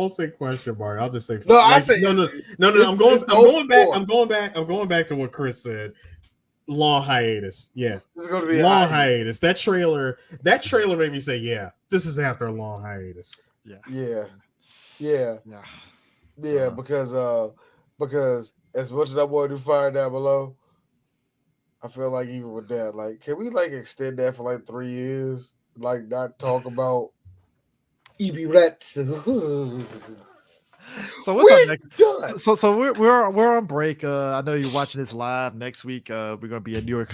say question mark. I'll just say No, I say- no. it's- I'm going it's over back. for. I'm going back to what Chris said. Long hiatus. Yeah. This is going to be Long a hiatus. That trailer made me say, yeah, this is after a long hiatus. Yeah, Yeah. because as much as I want to do fire down below, I feel like even with that, like, can we like extend that for like 3 years? Like, not talk about EB Rats. So what's up next? Done. So we're on break. I know you're watching this live next week. We're gonna be in New York.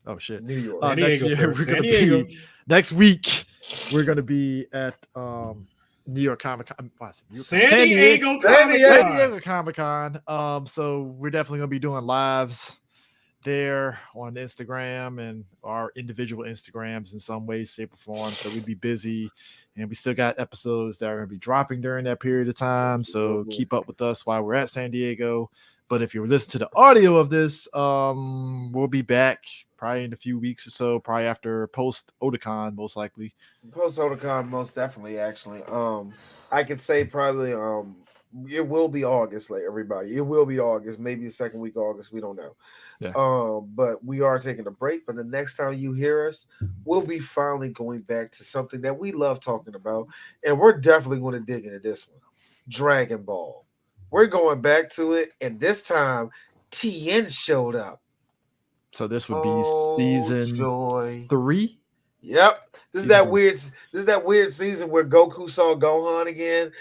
Oh shit, New York. San next Diego, year sir. we're San gonna Diego. be next week. We're gonna be at New York Comic Con. San Diego Comic Con. So we're definitely gonna be doing lives there on Instagram and our individual Instagrams in some way, shape, or form. So we'd be busy, and we still got episodes that are going to be dropping during that period of time. So keep up with us while we're at San Diego. But if you listen to the audio of this, we'll be back probably in a few weeks or so, probably after post Otakon, most likely. Post Otakon, most definitely. Actually, I could say probably it will be August, like everybody. It will be August, maybe the second week of August. We don't know. Yeah. But we are taking a break. But the next time you hear us, we'll be finally going back to something that we love talking about, and we're definitely going to dig into this one, Dragon Ball. We're going back to it, and this time TN showed up. So this would be season 3. Yep. This is that weird season where Goku saw Gohan again.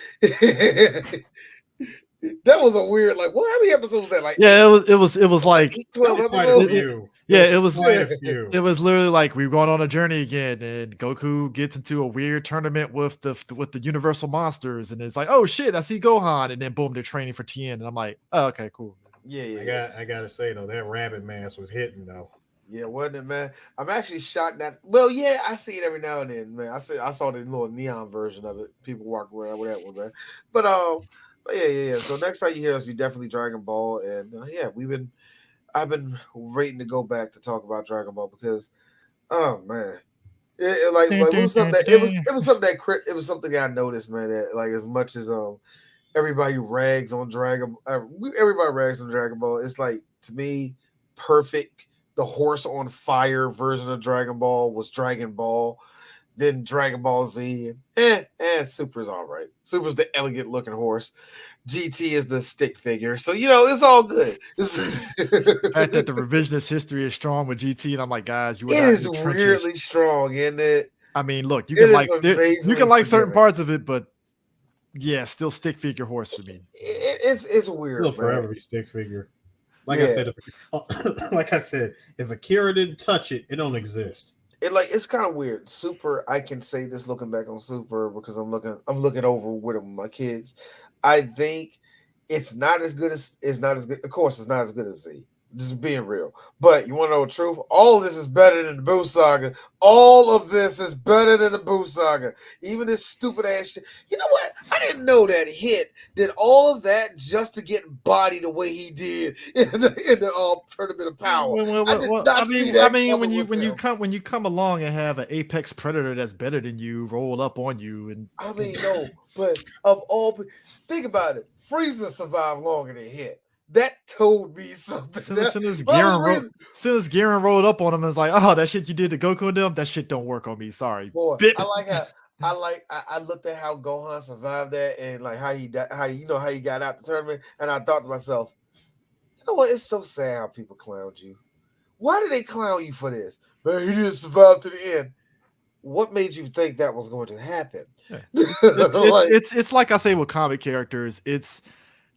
That was a weird, like, what? How many episodes was that? Like, yeah, it was like 12 Quite a episodes. few. Yeah, it was quite a few. It was literally like we're going on a journey again, and Goku gets into a weird tournament with the Universal Monsters, and it's like, oh shit, I see Gohan, and then boom, they're training for TN, and I'm like, oh, okay, cool. Yeah. I gotta say though, that rabbit mask was hitting though. Yeah, wasn't it, man? I'm actually shocked that. Well, yeah, I see it every now and then, man. I saw the little neon version of it. People walk around with that one, man. But yeah. So next time you hear us, we definitely Dragon Ball, and I've been waiting to go back to talk about Dragon Ball because, oh man, it was something that I noticed, man. That like as much as everybody rags on Dragon Ball. It's like, to me, perfect. The horse on fire version of Dragon Ball was Dragon Ball. Then Dragon Ball Z. Super's all right. Super's the elegant looking horse. GT is the stick figure. So, it's all good. The fact that the revisionist history is strong with GT, and I'm like, guys, It is weirdly strong, isn't it? I mean, look, you It can is like you amazingly can like certain forgiving. parts of it, but yeah, still stick figure horse for me. It's weird. It'll Man. forever be stick figure. Like Yeah. I said, if Akira didn't touch it, it don't exist. It's kind of weird. Super, I can say this looking back on Super because I'm looking over with my kids. I think it's not as good. Of course, it's not as good as Z. Just being real. But you want to know the truth? All of this is better than the Boo Saga. All of this is better than the Boo Saga. Even this stupid ass shit. You know what? I didn't know that Hit did all of that just to get bodied the way he did in the Tournament of Power. I did not see that. I mean, when you come along and have an apex predator that's better than you roll up on you, and I mean, no, but of all, think about it. Frieza survived longer than Hit. That told me something. As soon as Garen rolled up on him and was like, "Oh, that shit you did to Goku and them, that shit don't work on me." Sorry. Boy, I looked at how Gohan survived that and like how he got out the tournament, and I thought to myself, you know what? It's so sad how people clowned you. Why did they clown you for this? Man, he didn't survive to the end. What made you think that was going to happen? Yeah. It's like I say with comic characters, it's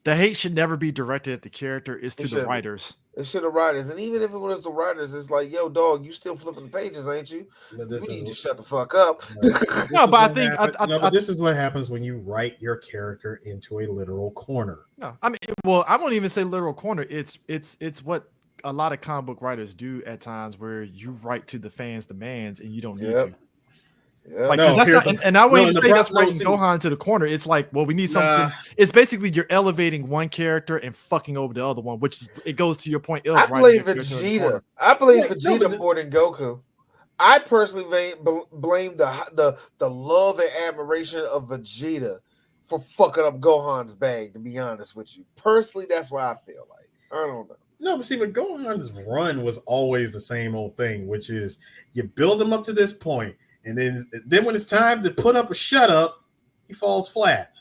the hate should never be directed at the character, it's to the writers. It should the writers. And even if it was the writers, it's like, yo, dog, you still flipping the pages, ain't you? You need to shut the fuck up. But this is what happens when you write your character into a literal corner. No, I mean, well, I won't even say literal corner. It's what a lot of comic book writers do at times, where you write to the fans' demands and you don't need to. Yeah. Like, that's not, and I wouldn't even say that's writing Gohan to the corner. It's like, well, we need something. It's basically you're elevating one character and fucking over the other one, which is, it goes to your point. I believe Vegeta. I believe Vegeta more than Goku. I personally blame the love and admiration of Vegeta for fucking up Gohan's bag. To be honest with you, personally, that's what I feel like. I don't know. No, but see, but Gohan's run was always the same old thing, which is you build him up to this point. And then when it's time to put up a shut up, he falls flat.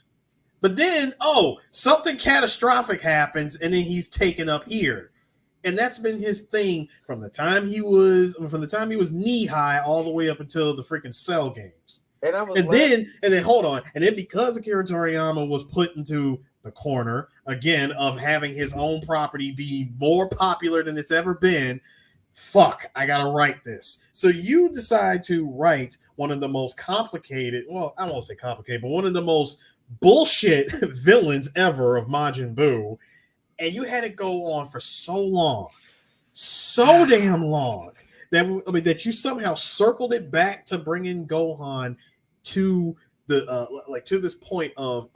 But then, something catastrophic happens, and then he's taken up here. And that's been his thing from the time he was knee high all the way up until the freaking Cell games. And then hold on. And then because Akira Toriyama was put into the corner again of having his own property be more popular than it's ever been, fuck, I gotta write this. So you decide to write one of the most complicated, well, I won't say complicated, but one of the most bullshit villains ever of Majin Buu, and you had it go on for so long, so damn long, that you somehow circled it back to bringing Gohan to the to this point of,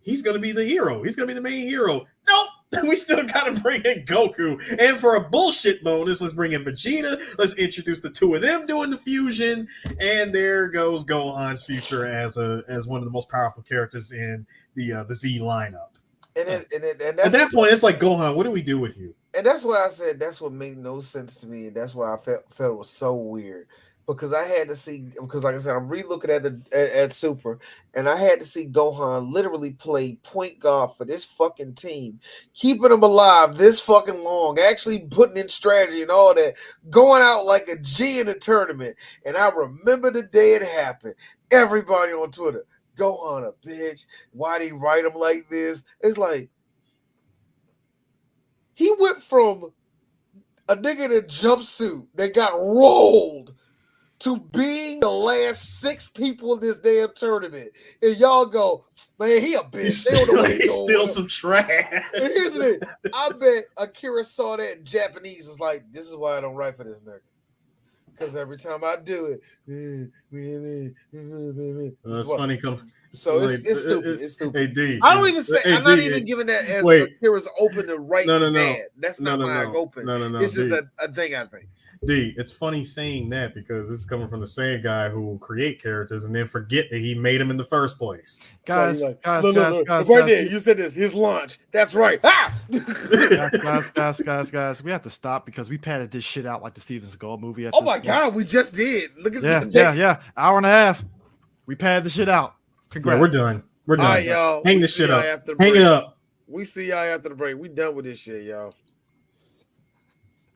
he's gonna be the hero, he's gonna be the main hero. Nope. We still gotta bring in Goku, and for a bullshit bonus, let's bring in Vegeta. Let's introduce the two of them doing the fusion, and there goes Gohan's future as one of the most powerful characters in the Z lineup. And at that point, it's like, Gohan, what do we do with you? And that's what I said. That's what made no sense to me. And that's why I felt it was so weird. Because I had to see, because like I said, I'm re-looking at Super, and I had to see Gohan literally play point guard for this fucking team, keeping them alive this fucking long, actually putting in strategy and all that, going out like a G in a tournament. And I remember the day it happened. Everybody on Twitter, Gohan a bitch. Why'd he write him like this? It's like, he went from a nigga in a jumpsuit that got rolled to being the last 6 people in this damn tournament. And y'all go, man, he a bitch. He's still some trash. And here's the thing. I bet Akira saw that in Japanese. It's like, this is why I don't write for this nigga. Because every time I do it, that's funny. So it's stupid. It's stupid. Hey, D, I don't even say. I'm not even giving that as Akira's open to write bad. That's not my open. No. It's just a thing I think. D, it's funny saying that because this is coming from the same guy who will create characters and then forget that he made them in the first place. Guys, right there. You said this. His launch. That's right. Ah! guys. We have to stop because we padded this shit out like the Steven Seagal movie. Oh my god, we just did. Look at yeah. Hour and a half. We padded the shit out. Congrats. Yeah, we're done. We're done. All right, y'all. Hang this shit up. Hang it up. We see y'all after the break. We done with this shit, y'all.